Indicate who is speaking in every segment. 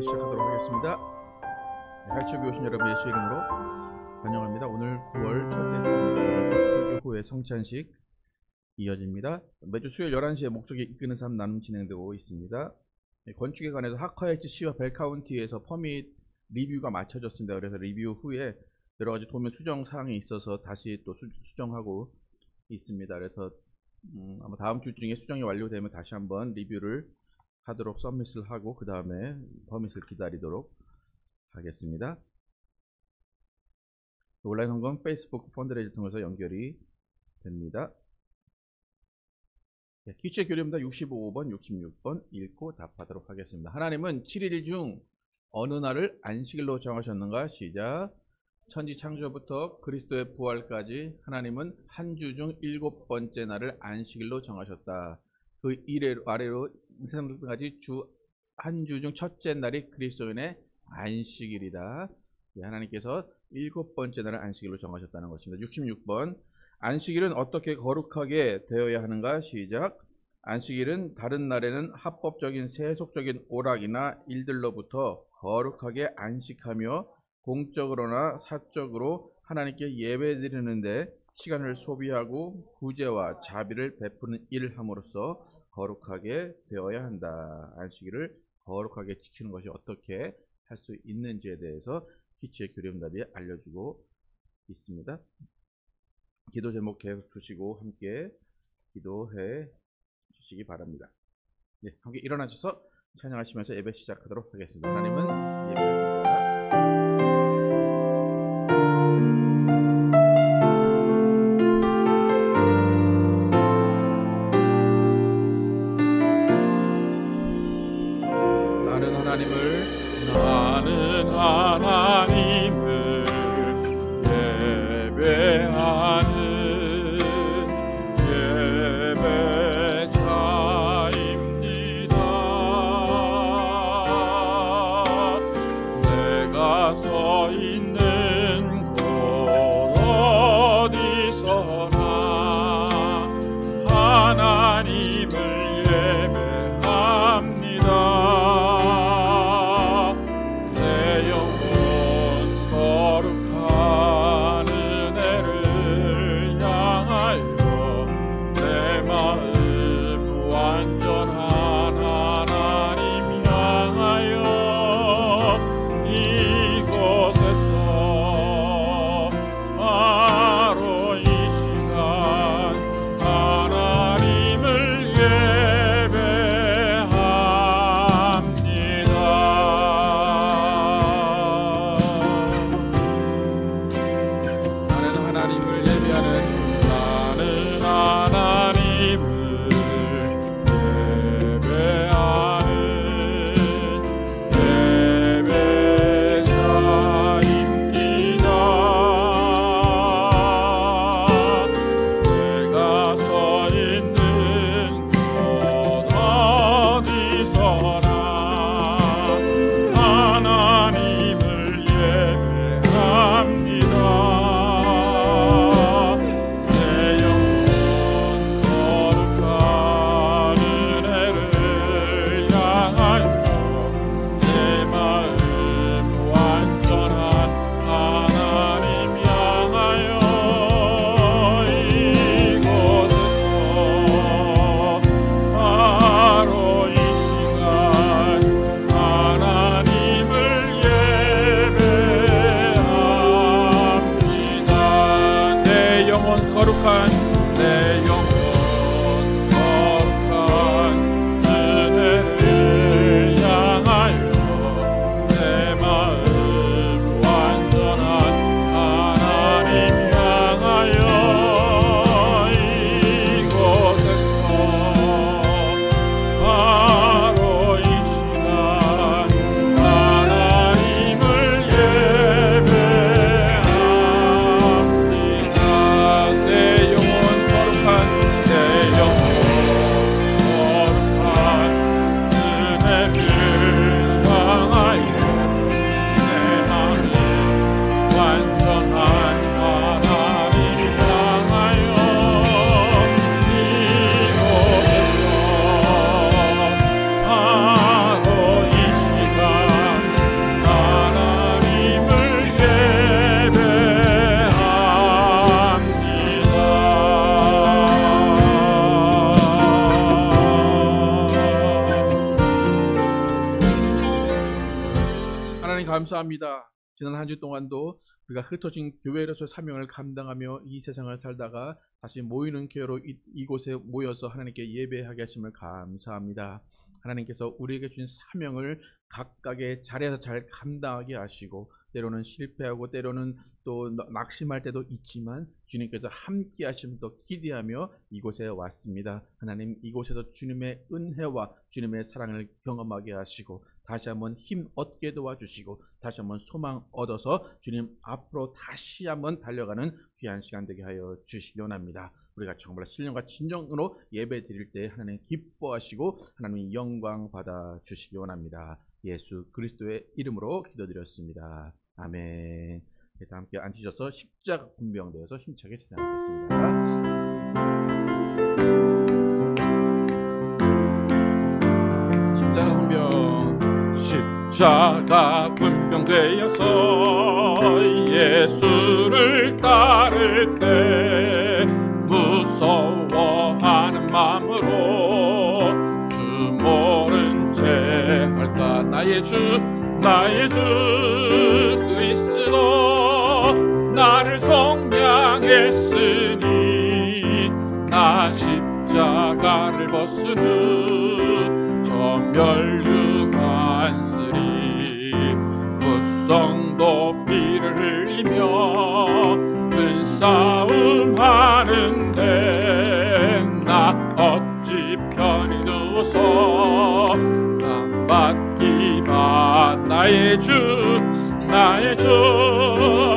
Speaker 1: 시작하도록 하겠습니다. 할치교 오신 여러분 예수 이름으로 환영합니다. 오늘 9월 첫째 주입니다. 설교 후에 성찬식 이어집니다. 매주 수요일 11시에 목적이 이끄는 삶 나눔 진행되고 있습니다. 건축에 관해서 하커헬츠 시와 벨카운티에서 퍼밋 리뷰가 마쳐졌습니다. 그래서 리뷰 후에 여러 가지 도면 수정 사항이 있어서 다시 또 수정하고 있습니다. 그래서 아마 다음 주 중에 수정이 완료되면 다시 한번 리뷰를 하도록 서밋을 하고 그 다음에 퍼밋을 기다리도록 하겠습니다. 온라인 헌금 페이스북 펀드레이즈 통해서 연결이 됩니다. 기초의 교리입니다. 65번, 66번 읽고 답하도록 하겠습니다. 하나님은 7일 중 어느 날을 안식일로 정하셨는가? 시작. 천지 창조부터 그리스도의 부활까지 하나님은 한 주 중 7번째 날을 안식일로 정하셨다. 그 아래로 세상까지 한 주 중 첫째 날이 그리스도인의 안식일이다. 하나님께서 7번째 날을 안식일로 정하셨다는 것입니다. 66번. 안식일은 어떻게 거룩하게 되어야 하는가? 시작. 안식일은 다른 날에는 합법적인 세속적인 오락이나 일들로부터 거룩하게 안식하며 공적으로나 사적으로 하나님께 예배드리는데 시간을 소비하고 구제와 자비를 베푸는 일을 함으로써 거룩하게 되어야 한다. 안식일을 거룩하게 지키는 것이 어떻게 할 수 있는지에 대해서 기초의 교리응답이 알려주고 있습니다. 기도 제목 계속 두시고 함께 기도해 주시기 바랍니다. 네, 함께 일어나셔서 찬양하시면서 예배 시작하도록 하겠습니다. 하나님은 예배를
Speaker 2: 하나님을 예배하는 예배자입니다. 내가 서 있는 곳 어디서나 하나님을 예배합니다. 내 영혼
Speaker 1: 감사합니다. 지난 한 주 동안도 우리가 흩어진 교회로서 사명을 감당하며 이 세상을 살다가 다시 모이는 교회로 이곳에 모여서 하나님께 예배하게 하심을 감사합니다. 하나님께서 우리에게 주신 사명을 각각의 자리에서 잘 감당하게 하시고, 때로는 실패하고 때로는 또 낙심할 때도 있지만 주님께서 함께 하심을 또 기대하며 이곳에 왔습니다. 하나님, 이곳에서 주님의 은혜와 주님의 사랑을 경험하게 하시고 다시 한번 힘 얻게 도와주시고 다시 한번 소망 얻어서 주님 앞으로 다시 한번 달려가는 귀한 시간 되게 하여 주시기 원합니다. 우리가 정말 신령과 진정으로 예배 드릴 때 하나님 기뻐하시고 하나님 영광 받아 주시기 원합니다. 예수 그리스도의 이름으로 기도드렸습니다. 아멘. 다 함께 앉으셔서 십자가 군병되어서 힘차게 찬양하겠습니다. 십자가 군병.
Speaker 2: 십자가 군병되어서 예수를 따를 때 무서워하는 마음으로 주 모른 채 할까. 나의 주 그리스도 나를 속량했으니 나 십자가를 벗은 후 저 멸류관 쓰리. 무성도 피를 흘리며 큰 싸움 하는데 나 어찌 편히 누워서 상받기만. 나의 주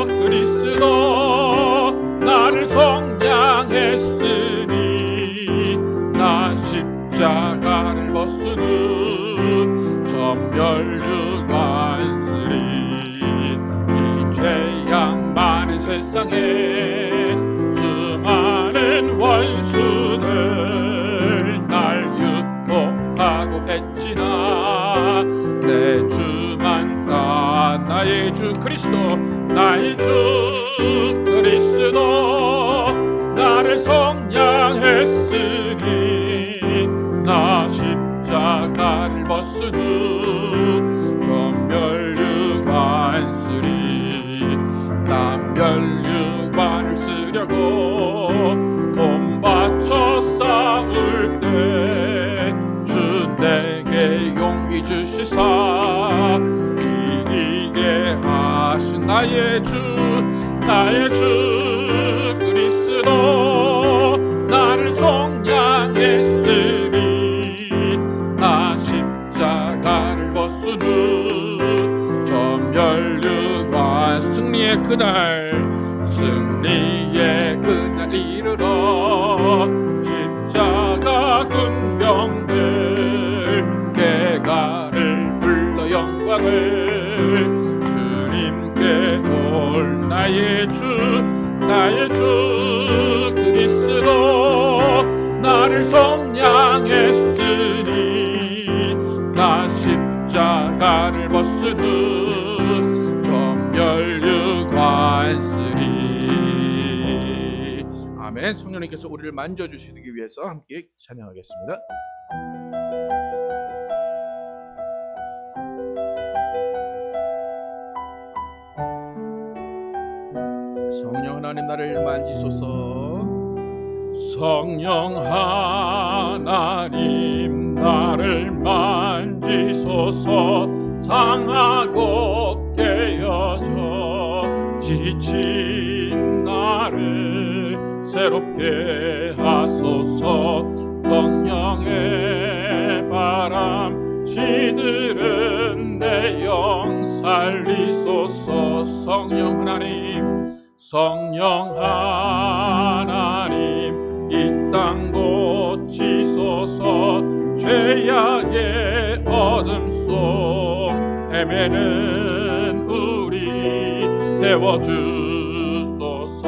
Speaker 2: 그리스도 나를 속량했으니 나 십자가를 벗은 후 저 멸류관 쓰리. 이 죄악 많은 세상에 수많은 원수들 날 유혹하고 했지나 내 주만 다. 나의 주 그리스도 나를 속량했으니 나 십자가를 벗은 후 저 멸류관 쓰리. 나 멸류관을 쓰려고 몸 바쳐 싸울 때 주 내게 용기 주시사 이기게 하신 나의 주 그리스도 나를 속량했으니 나 십자가를 벗은 후 저 멸류관 승리의 그날 이르러 십자가 군병들 개가를 불러 영광을 주님께 돌. 나의 주 그리스도 나를 속량했으니 나 십자가를 벗은 후 저 멸류관 쓰리. 아멘. 성령님께서 우리를 만져주시기 위해서 함께 찬양하겠습니다. 성령 하나님 나를 만지소서. 성령 하나님 나를 만지소서. 상하고 깨어져 지친 나를 새롭게 하소서. 성령의 바람 시들은 내 영 살리소서. 성령 하나님 이 땅 고치소서. 죄악의 어둠 속 헤매는 우리 태워주소서.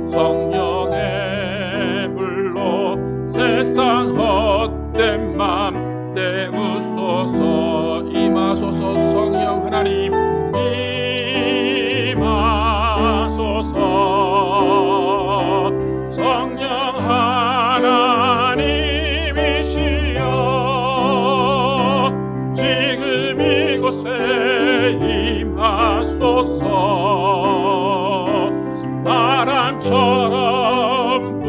Speaker 2: 성령의 불로 세상 헛된 맘 때우소서. 임하소서. 성령 하나님 임하소서. 성령 하나님이시여 지금 이곳에 임하 바람처럼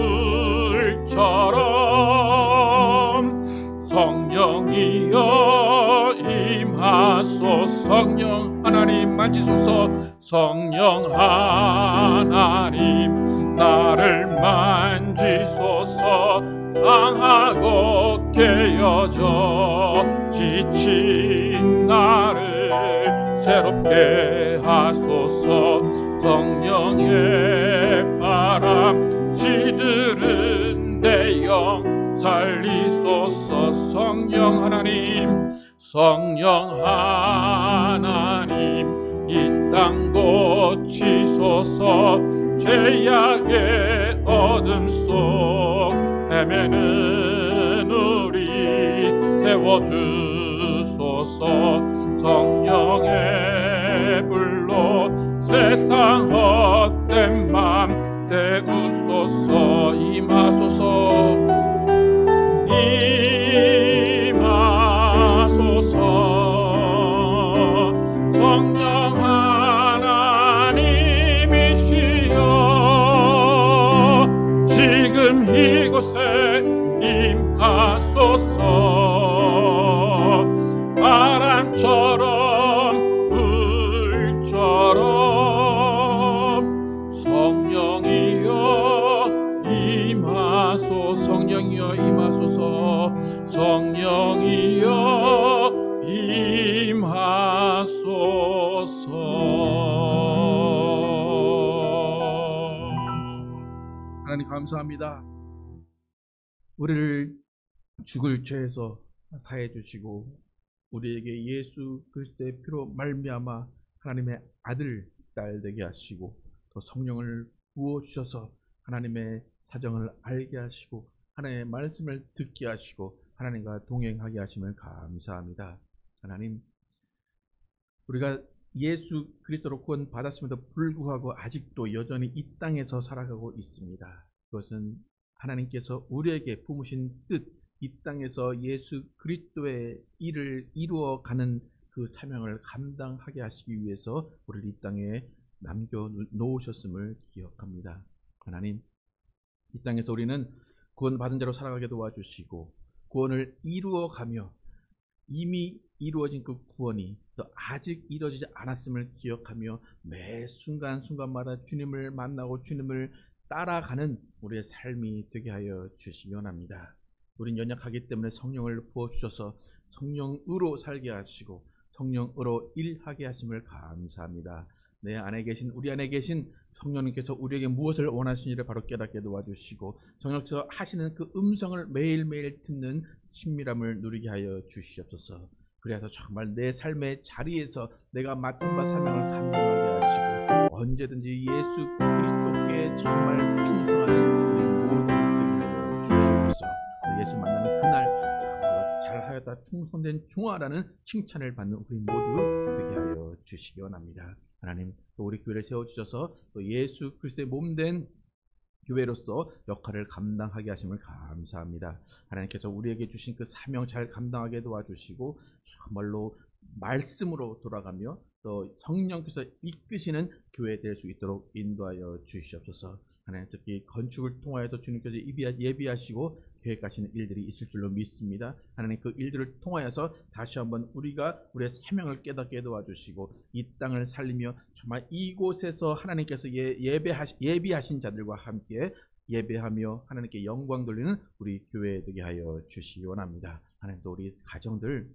Speaker 2: 불처럼 성령이여 임하소서. 성령 하나님 만지소서. 성령 하나님 나를 만지소서. 상하고 깨어져 지친 나를 새롭게 하소서. 성령의 바람 시들은 내 영 살리소서. 성령 하나님, 성령 하나님 이 땅 고치소서. 죄악의 어둠 속 헤매는 우리 태워주소서. 성령의 불로 세상 헛된 맘 때우소서. 임하소서. 임하소서. 성령 하나님이시여 지금 이곳에 임하소서. 바람처럼 불처럼 성령이여 임하소서. 성령이여 임하소서. 성령이여 임하소서. 하나님 감사합니다. 우리를 죽을 죄에서 사해 주시고 우리에게 예수 그리스도의 피로 말미암아 하나님의 아들 딸 되게 하시고 또 성령을 부어 주셔서 하나님의 사정을 알게 하시고 하나님의 말씀을 듣게 하시고 하나님과 동행하게 하심을 감사합니다. 하나님, 우리가 예수 그리스도로 구원 받았음에도 불구하고 아직도 여전히 이 땅에서 살아가고 있습니다. 그것은 하나님께서 우리에게 품으신 뜻, 이 땅에서 예수 그리스도의 일을 이루어가는 그 사명을 감당하게 하시기 위해서 우리를 이 땅에 남겨 놓으셨음을 기억합니다. 하나님, 이 땅에서 우리는 구원받은 자로 살아가게 도와주시고 구원을 이루어가며 이미 이루어진 그 구원이 또 아직 이루어지지 않았음을 기억하며 매 순간순간마다 주님을 만나고 주님을 따라가는 우리의 삶이 되게 하여 주시기 원합니다. 우린 연약하기 때문에 성령을 부어주셔서 성령으로 살게 하시고 성령으로 일하게 하심을 감사합니다. 내 안에 계신 우리 안에 계신 성령님께서 우리에게 무엇을 원하시는지를 바로 깨닫게 도와주시고 성령께서 하시는 그 음성을 매일매일 듣는 친밀함을 누리게 하여 주시옵소서. 그래서 정말 내 삶의 자리에서 내가 맡은 바 사명을 감당하게 하시고 언제든지 예수 그리스도께 정말 충성하는 우리 모든 되게 하여 주시옵소서. 예수 만나는 그날 정말 잘하였다 충성된 종아라는 칭찬을 받는 우리 모두 되게 하여 주시기 원합니다. 하나님, 또 우리 교회를 세워주셔서 또 예수 그리스도의 몸된 교회로서 역할을 감당하게 하심을 감사합니다. 하나님께서 우리에게 주신 그 사명 잘 감당하게 도와주시고 정말로 말씀으로 돌아가며 또 성령께서 이끄시는 교회 될 수 있도록 인도하여 주시옵소서. 하나님, 특히 건축을 통하여서 주님께서 예비하시고 계획하시는 일들이 있을 줄로 믿습니다. 하나님, 그 일들을 통하여서 다시 한번 우리가 우리의 사명을 깨닫게 도와주시고 이 땅을 살리며 정말 이곳에서 하나님께서 예비하신 자들과 함께 예배하며 하나님께 영광 돌리는 우리 교회 되게 하여 주시기 원합니다. 하나님, 또 우리 가정들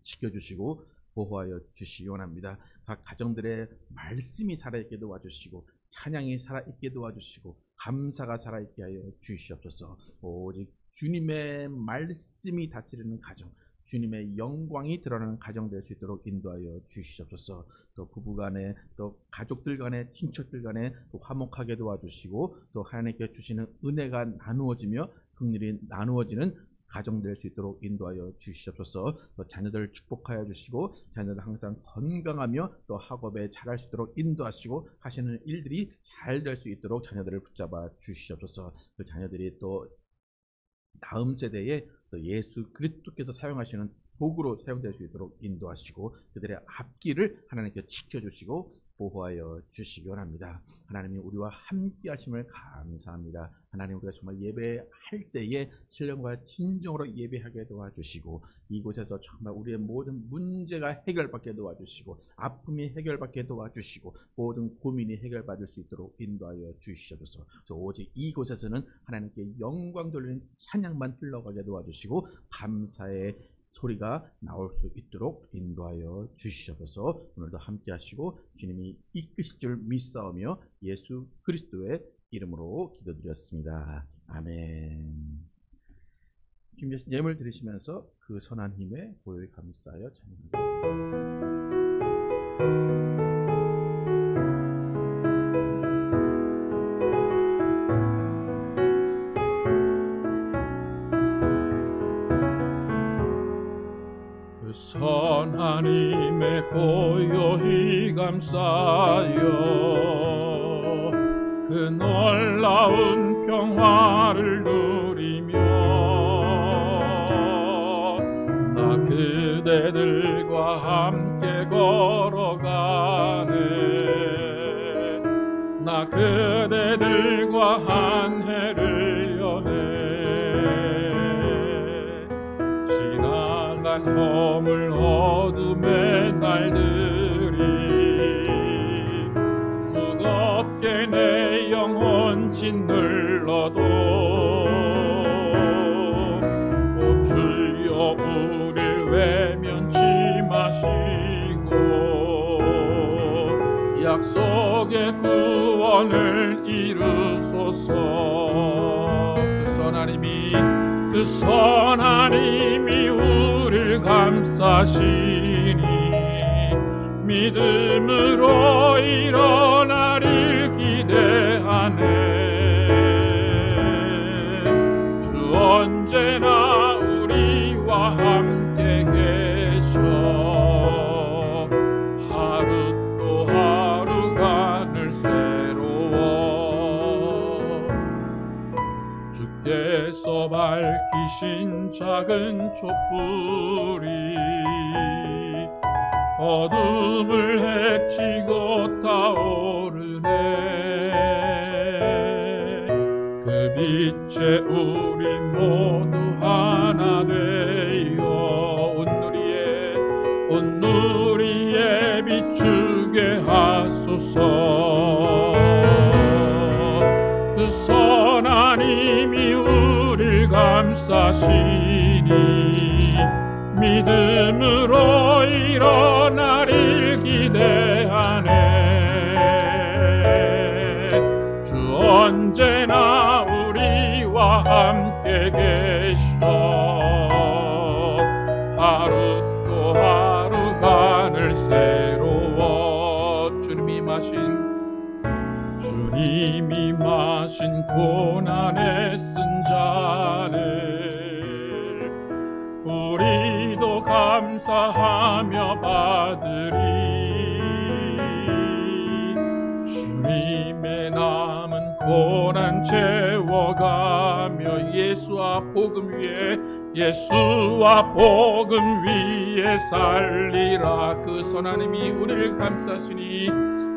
Speaker 2: 지켜주시고 보호하여 주시기 원합니다. 각 가정들의 말씀이 살아있게 도와주시고 찬양이 살아있게 도와주시고 감사가 살아있게 하여 주시옵소서. 오직 주님의 말씀이 다스리는 가정, 주님의 영광이 드러나는 가정 될 수 있도록 인도하여 주시옵소서. 또 부부간에 또 가족들 간에 친척들 간에 또 화목하게 도와주시고 또 하나님께 주시는 은혜가 나누어지며 긍휼이 나누어지는 가정 될 수 있도록 인도하여 주시옵소서. 또 자녀들 축복하여 주시고 자녀들 항상 건강하며 또 학업에 잘할 수 있도록 인도하시고 하시는 일들이 잘 될 수 있도록 자녀들을 붙잡아 주시옵소서. 그 자녀들이 또 다음 세대에 또 예수 그리스도께서 사용하시는 도구로 사용될 수 있도록 인도하시고 그들의 앞길을 하나님께 지켜주시고 보호하여 주시기 원합니다. 하나님이 우리와 함께 하심을 감사합니다. 하나님, 우리가 정말 예배할 때에 신령과 진정으로 예배하게 도와주시고, 이곳에서 정말 우리의 모든 문제가 해결받게 도와주시고, 아픔이 해결받게 도와주시고, 모든 고민이 해결받을 수 있도록 인도하여 주시옵소서. 오직 이곳에서는 하나님께 영광 돌리는 찬양만 흘러가게 도와주시고, 감사의 소리가 나올 수 있도록 인도하여 주시옵소서. 오늘도 함께 하시고 주님이 이끄실 줄 믿사오며 예수 그리스도의 이름으로 기도드렸습니다. 아멘. 준비하신 예물 드리시면서 그 선한 힘에 보혈 감사하여 찬양하겠습니다.
Speaker 3: 그 선한 힘에 고요히 감사하여 그 놀라운 평화를 누리며 나 그대들과 함께 걸어가네. 나 그대들과 한 해를 여네. 지나간 허물 어둠의 날들이 무겁게 내 영혼 짓눌러도 오 주여 우릴 외면치 마시고 약속의 구원을 이루소서. 그 선한 힘이 우릴 감싸시니 믿음으로 일어나릴 기대하네. 주 언제나 우리와 함께 계셔 하루 또 하루가 늘 새로워. 주께서 밝히신 작은 촛불이 어둠을 헤치고 타오르네. 그 빛에 우리 모두 하나 되어 온누리에 비추게 하소서. 그 선한 힘이 우릴 감싸시니 믿음으로 일어나릴 기대하네. 주 언제나 우리와 함께 계셔 하루 또 하루가 늘 새로워. 주님이 마신 고난의 쓴 잔을 우리도 감사하며 받으리. 주님의 남은 고난 채워가며 예수와 복음 위에 살리라. 그 선한 힘이 우리를 감싸시니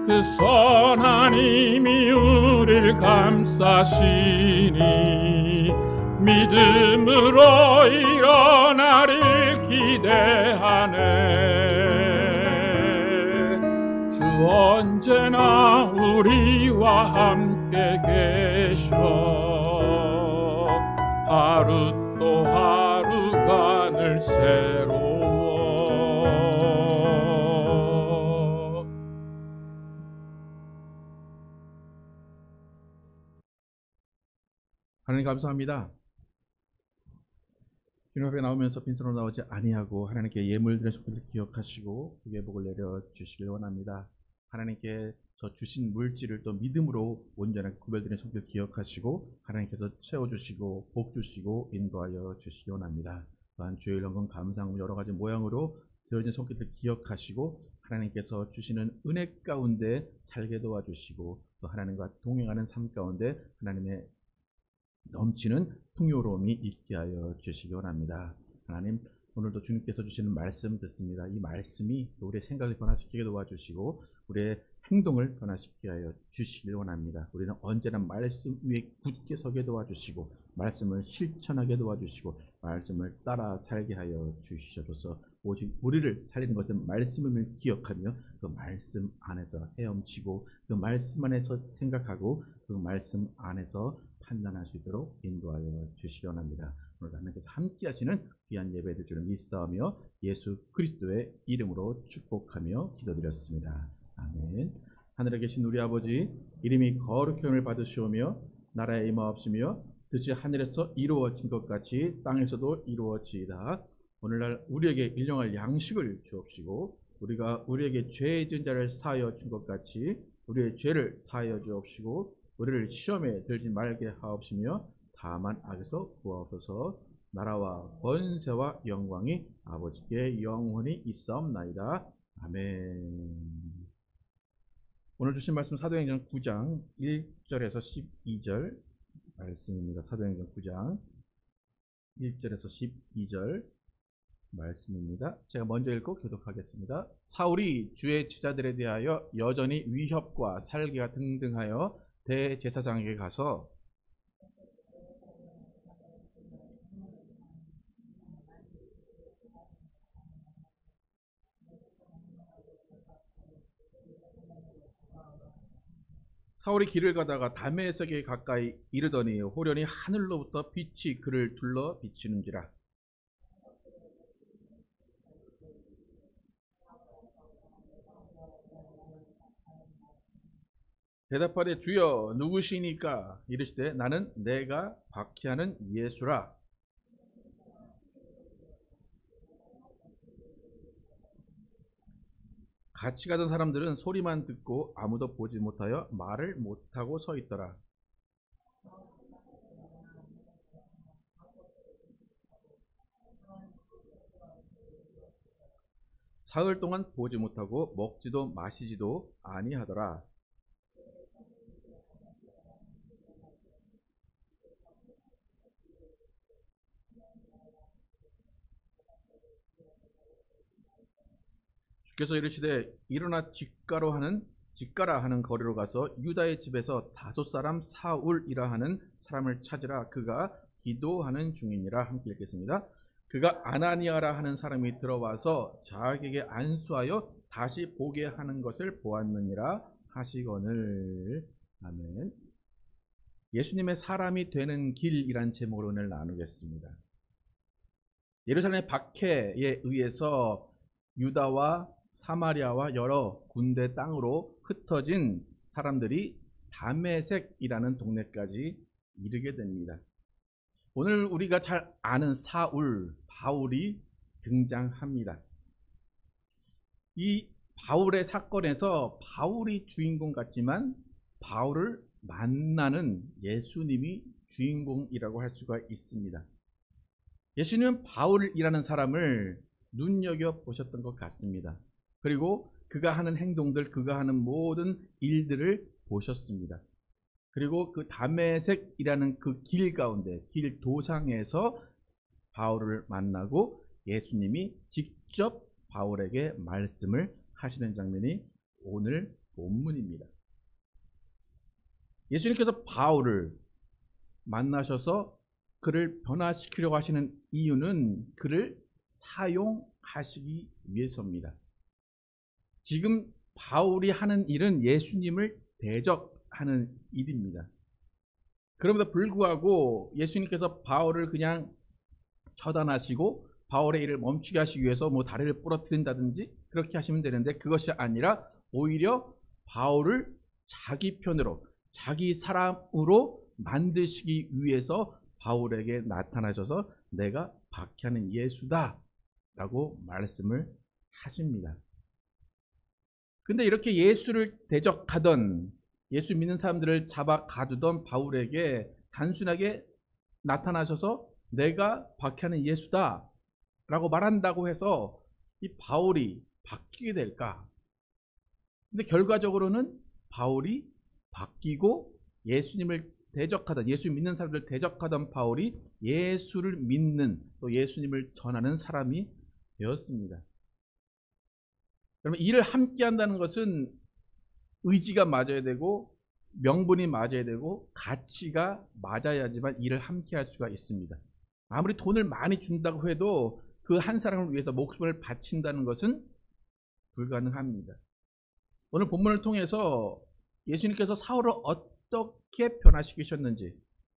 Speaker 3: 그 선한 힘이 우리를 감싸시니 믿음으로 일어나릴 기대하네. 주 언제나 우리와 함께 계셔 하루 또 하루가 늘 새로워.
Speaker 2: 하나님 감사합니다. 주님 앞에 나오면서 빈손으로 나오지 아니하고 하나님께 예물드린 손길을 기억하시고 그의 복을 내려주시길 원합니다. 하나님께서 주신 물질을 또 믿음으로 온전하게 구별드린 손길을 기억하시고 하나님께서 채워주시고 복주시고 인도하여 주시기 원합니다. 또한 주일 연금 감사함 여러 가지 모양으로 드려진 손길을 기억하시고 하나님께서 주시는 은혜 가운데 살게 도와주시고 또 하나님과 동행하는 삶 가운데 하나님의 넘치는 풍요로움이 있게 하여 주시기 원합니다. 하나님, 오늘도 주님께서 주시는 말씀 듣습니다. 이 말씀이 우리의 생각을 변화시키게 도와주시고 우리의 행동을 변화시키게 하여 주시길 원합니다. 우리는 언제나 말씀 위에 굳게 서게 도와주시고 말씀을 실천하게 도와주시고 말씀을 따라 살게 하여 주시옵소서. 오직 우리를 살리는 것은 말씀임을 기억하며 그 말씀 안에서 헤엄치고 그 말씀 안에서 생각하고 그 말씀 안에서 판단할 수 있도록 인도하여 주시기 원합니다. 오늘 하나님께서 함께 하시는 귀한 예배될 줄을 믿사오며 예수 그리스도의 이름으로 축복하며 기도드렸습니다. 아멘. 하늘에 계신 우리 아버지, 이름이 거룩히 여김을 받으시오며 나라에 임하옵시며 뜻이 하늘에서 이루어진 것 같이 땅에서도 이루어지이다. 오늘날 우리에게 일용할 양식을 주옵시고 우리가 우리에게 죄 지은 자를 사하여 준 것 같이 우리의 죄를 사하여 주옵시고 우리를 시험에 들지 말게 하옵시며 다만 악에서 구하옵소서. 나라와 권세와 영광이 아버지께 영원히 있사옵나이다. 아멘. 오늘 주신 말씀 사도행전 9장 1절에서 12절 말씀입니다. 사도행전 9장 1절에서 12절 말씀입니다. 제가 먼저 읽고 교독하겠습니다. 사울이 주의 제자들에 대하여 여전히 위협과 살기가 등등하여 대제사장에게 가서 사울이 길을 가다가 다메섹에 가까이 이르더니 호련히 하늘로부터 빛이 그를 둘러 비치는지라. 대답하되 주여 누구시니까? 이르시되 나는 내가 박해하는 예수라. 같이 가던 사람들은 소리만 듣고 아무도 보지 못하여 말을 못하고 서 있더라. 사흘 동안 보지 못하고 먹지도 마시지도 아니하더라. 주께서 이르시되 일어나 직가라 하는 거리로 가서 유다의 집에서 5 사울이라 하는 사람을 찾으라. 그가 기도하는 중이니라. 함께 읽겠습니다. 그가 아나니아라 하는 사람이 들어와서 자기에게 안수하여 다시 보게 하는 것을 보았느니라 하시거늘. 아멘. 예수님의 사람이 되는 길이란 제목으로 오늘 나누겠습니다. 예루살렘의 박해에 의해서 유다와 사마리아와 여러 군데 땅으로 흩어진 사람들이 다메섹이라는 동네까지 이르게 됩니다. 오늘 우리가 잘 아는 사울, 바울이 등장합니다. 이 바울의 사건에서 바울이 주인공 같지만 바울을 만나는 예수님이 주인공이라고 할 수가 있습니다. 예수님은 바울이라는 사람을 눈여겨보셨던 것 같습니다. 그리고 그가 하는 행동들, 그가 하는 모든 일들을 보셨습니다. 그리고 그 다메섹이라는 그 길 가운데, 길 도상에서 바울을 만나고 예수님이 직접 바울에게 말씀을 하시는 장면이 오늘 본문입니다. 예수님께서 바울을 만나셔서 그를 변화시키려고 하시는 이유는 그를 사용하시기 위해서입니다. 지금 바울이 하는 일은 예수님을 대적하는 일입니다. 그럼에도 불구하고 예수님께서 바울을 그냥 처단하시고 바울의 일을 멈추게 하시기 위해서 다리를 부러뜨린다든지 그렇게 하시면 되는데 그것이 아니라 오히려 바울을 자기 편으로, 자기 사람으로 만드시기 위해서 바울에게 나타나셔서 내가 박해하는 예수다 라고 말씀을 하십니다. 근데 이렇게 예수를 대적하던, 예수 믿는 사람들을 잡아 가두던 바울에게 단순하게 나타나셔서 내가 박해하는 예수다 라고 말한다고 해서 이 바울이 바뀌게 될까? 근데 결과적으로는 바울이 바뀌고 예수님을 대적하던, 예수 믿는 사람들을 대적하던 바울이 예수를 믿는, 또 예수님을 전하는 사람이 되었습니다. 그러면 일을 함께 한다는 것은
Speaker 1: 의지가 맞아야 되고 명분이 맞아야 되고 가치가 맞아야지만 일을 함께 할 수가 있습니다. 아무리 돈을 많이 준다고 해도 그 한 사람을 위해서 목숨을 바친다는 것은 불가능합니다. 오늘 본문을 통해서 예수님께서 사울을 어떻게 변화시키셨는지,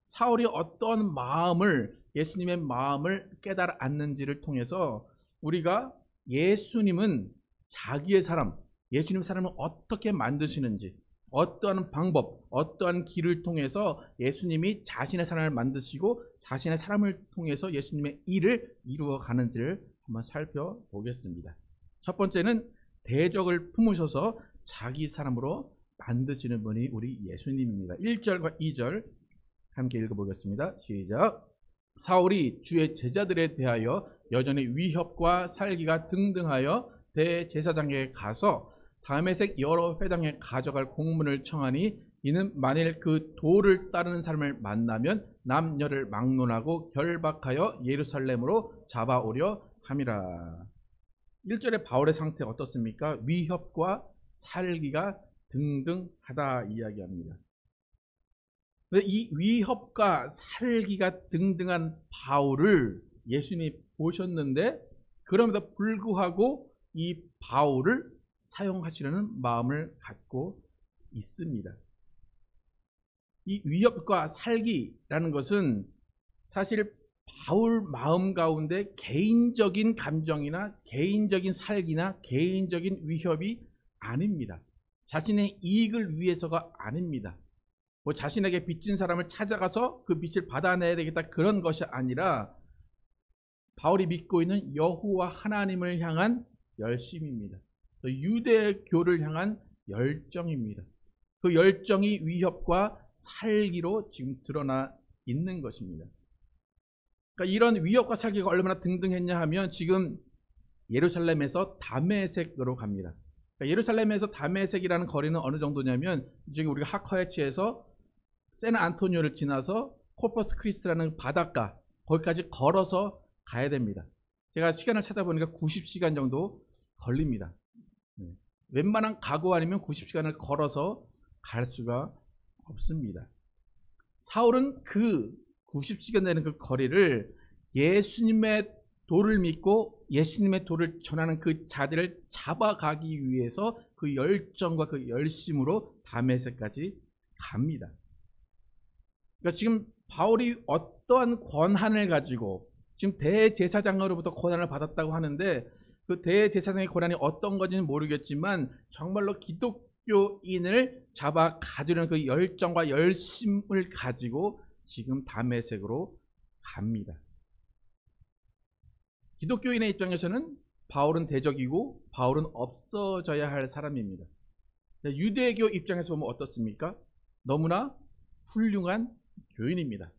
Speaker 1: 사울이 어떤 마음을, 예수님의 마음을 깨달았는지를 통해서 우리가 예수님은 자기의 사람, 예수님 사람을 어떻게 만드시는지, 어떠한 방법, 어떠한 길을 통해서 예수님이 자신의 사람을 만드시고 자신의 사람을 통해서 예수님의 일을 이루어 가는지를 한번 살펴보겠습니다. 첫 번째는 대적을 품으셔서 자기 사람으로 만드시는 분이 우리 예수님입니다. 1절과 2절 함께 읽어보겠습니다. 시작. 사울이 주의 제자들에 대하여 여전히 위협과 살기가 등등하여 대제사장에게 가서 다메섹 여러 회당에 가져갈 공문을 청하니 이는 만일 그 도를 따르는 사람을 만나면 남녀를 막론하고 결박하여 예루살렘으로 잡아오려 함이라. 1절의 바울의 상태가 어떻습니까? 위협과 살기가 등등하다 이야기합니다. 이 위협과 살기가 등등한 바울을 예수님이 보셨는데 그럼에도 불구하고 이 바울을 사용하시려는 마음을 갖고 있습니다. 이 위협과 살기라는 것은 사실 바울 마음 가운데 개인적인 감정이나 개인적인 살기나 개인적인 위협이 아닙니다. 자신의 이익을 위해서가 아닙니다. 뭐 자신에게 빚진 사람을 찾아가서 그 빚을 받아내야 되겠다 그런 것이 아니라 바울이 믿고 있는 여호와 하나님을 향한 열심입니다. 유대교를 향한 열정입니다. 그 열정이 위협과 살기로 지금 드러나 있는 것입니다. 그러니까 이런 위협과 살기가 얼마나 등등했냐 하면 지금 예루살렘에서 다메섹으로 갑니다. 그러니까 예루살렘에서 다메섹이라는 거리는 어느 정도냐면 지금 우리가 하커헤치에서 샌안토니오를 지나서 코퍼스 크리스트라는 바닷가 거기까지 걸어서 가야 됩니다. 제가 시간을 찾아보니까 90시간 정도 걸립니다. 웬만한 각오 아니면 90시간을 걸어서 갈 수가 없습니다. 사울은 그 90시간 되는 그 거리를 예수님의 도를 믿고 예수님의 도를 전하는 그 자들을 잡아가기 위해서 그 열정과 그 열심으로 다메섹까지 갑니다. 그러니까 지금 바울이 어떠한 권한을 가지고 지금 대제사장으로부터 권한을 받았다고 하는데 그 대제사장의 권한이 어떤 건지는 모르겠지만 정말로 기독교인을 잡아 가두려는 그 열정과 열심을 가지고 지금 다메섹으로 갑니다. 기독교인의 입장에서는 바울은 대적이고 바울은 없어져야 할 사람입니다. 유대교 입장에서 보면 어떻습니까? 너무나 훌륭한 교인입니다.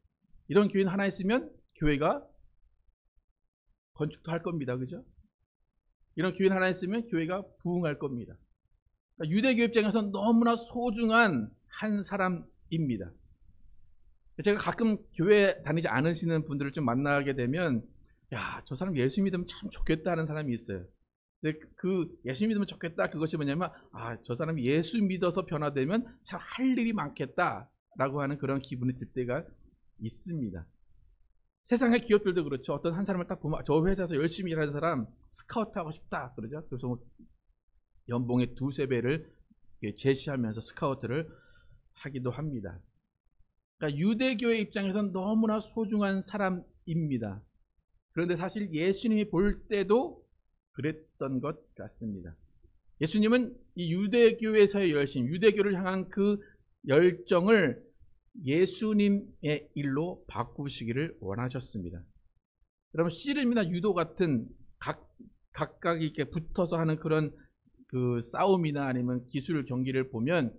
Speaker 1: 이런 교인 하나 있으면 교회가 건축도 할 겁니다. 그죠? 이런 교인 하나 있으면 교회가 부흥할 겁니다. 그러니까 유대교 입장에서는 너무나 소중한 한 사람입니다. 제가 가끔 교회 다니지 않으시는 분들을 좀 만나게 되면 야, 저 사람 예수 믿으면 참 좋겠다 하는 사람이 있어요. 근데 그 예수 믿으면 좋겠다 그것이 뭐냐면 아, 저 사람이 예수 믿어서 변화되면 참 할 일이 많겠다라고 하는 그런 기분이 들 때가 있습니다. 세상의 기업들도 그렇죠. 어떤 한 사람을 딱 보면 저 회사에서 열심히 일하는 사람 스카우트 하고 싶다 그러죠. 그래서 뭐 연봉의 2~3배를 제시하면서 스카우트를 하기도 합니다. 그러니까 유대교의 입장에서는 너무나 소중한 사람입니다. 그런데 사실 예수님이 볼 때도 그랬던 것 같습니다. 예수님은 이 유대교에서의 열심, 유대교를 향한 그 열정을 예수님의 일로 바꾸시기를 원하셨습니다. 여러분 씨름이나 유도 같은 각각 이렇게 붙어서 하는 그런 그 싸움이나 아니면 기술 경기를 보면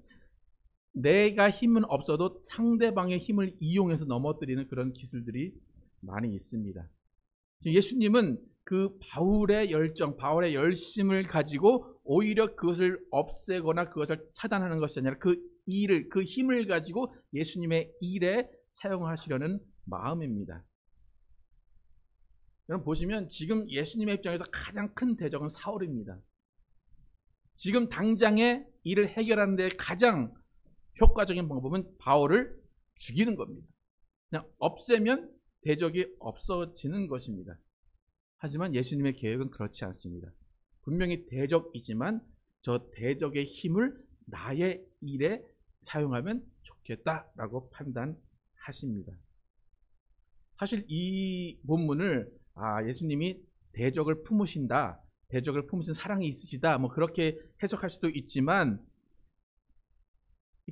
Speaker 1: 내가 힘은 없어도 상대방의 힘을 이용해서 넘어뜨리는 그런 기술들이 많이 있습니다. 예수님은 그 바울의 열정, 바울의 열심을 가지고 오히려 그것을 없애거나 그것을 차단하는 것이 아니라 그 일을, 그 힘을 가지고 예수님의 일에 사용하시려는 마음입니다. 여러분 보시면 지금 예수님의 입장에서 가장 큰 대적은 사울입니다. 지금 당장의 일을 해결하는 데 가장 효과적인 방법은 바울을 죽이는 겁니다. 그냥 없애면 대적이 없어지는 것입니다. 하지만 예수님의 계획은 그렇지 않습니다. 분명히 대적이지만 저 대적의 힘을 나의 일에 사용하면 좋겠다라고 판단하십니다. 사실 이 본문을 예수님이 대적을 품으신다, 대적을 품으신 사랑이 있으시다, 뭐 그렇게 해석할 수도 있지만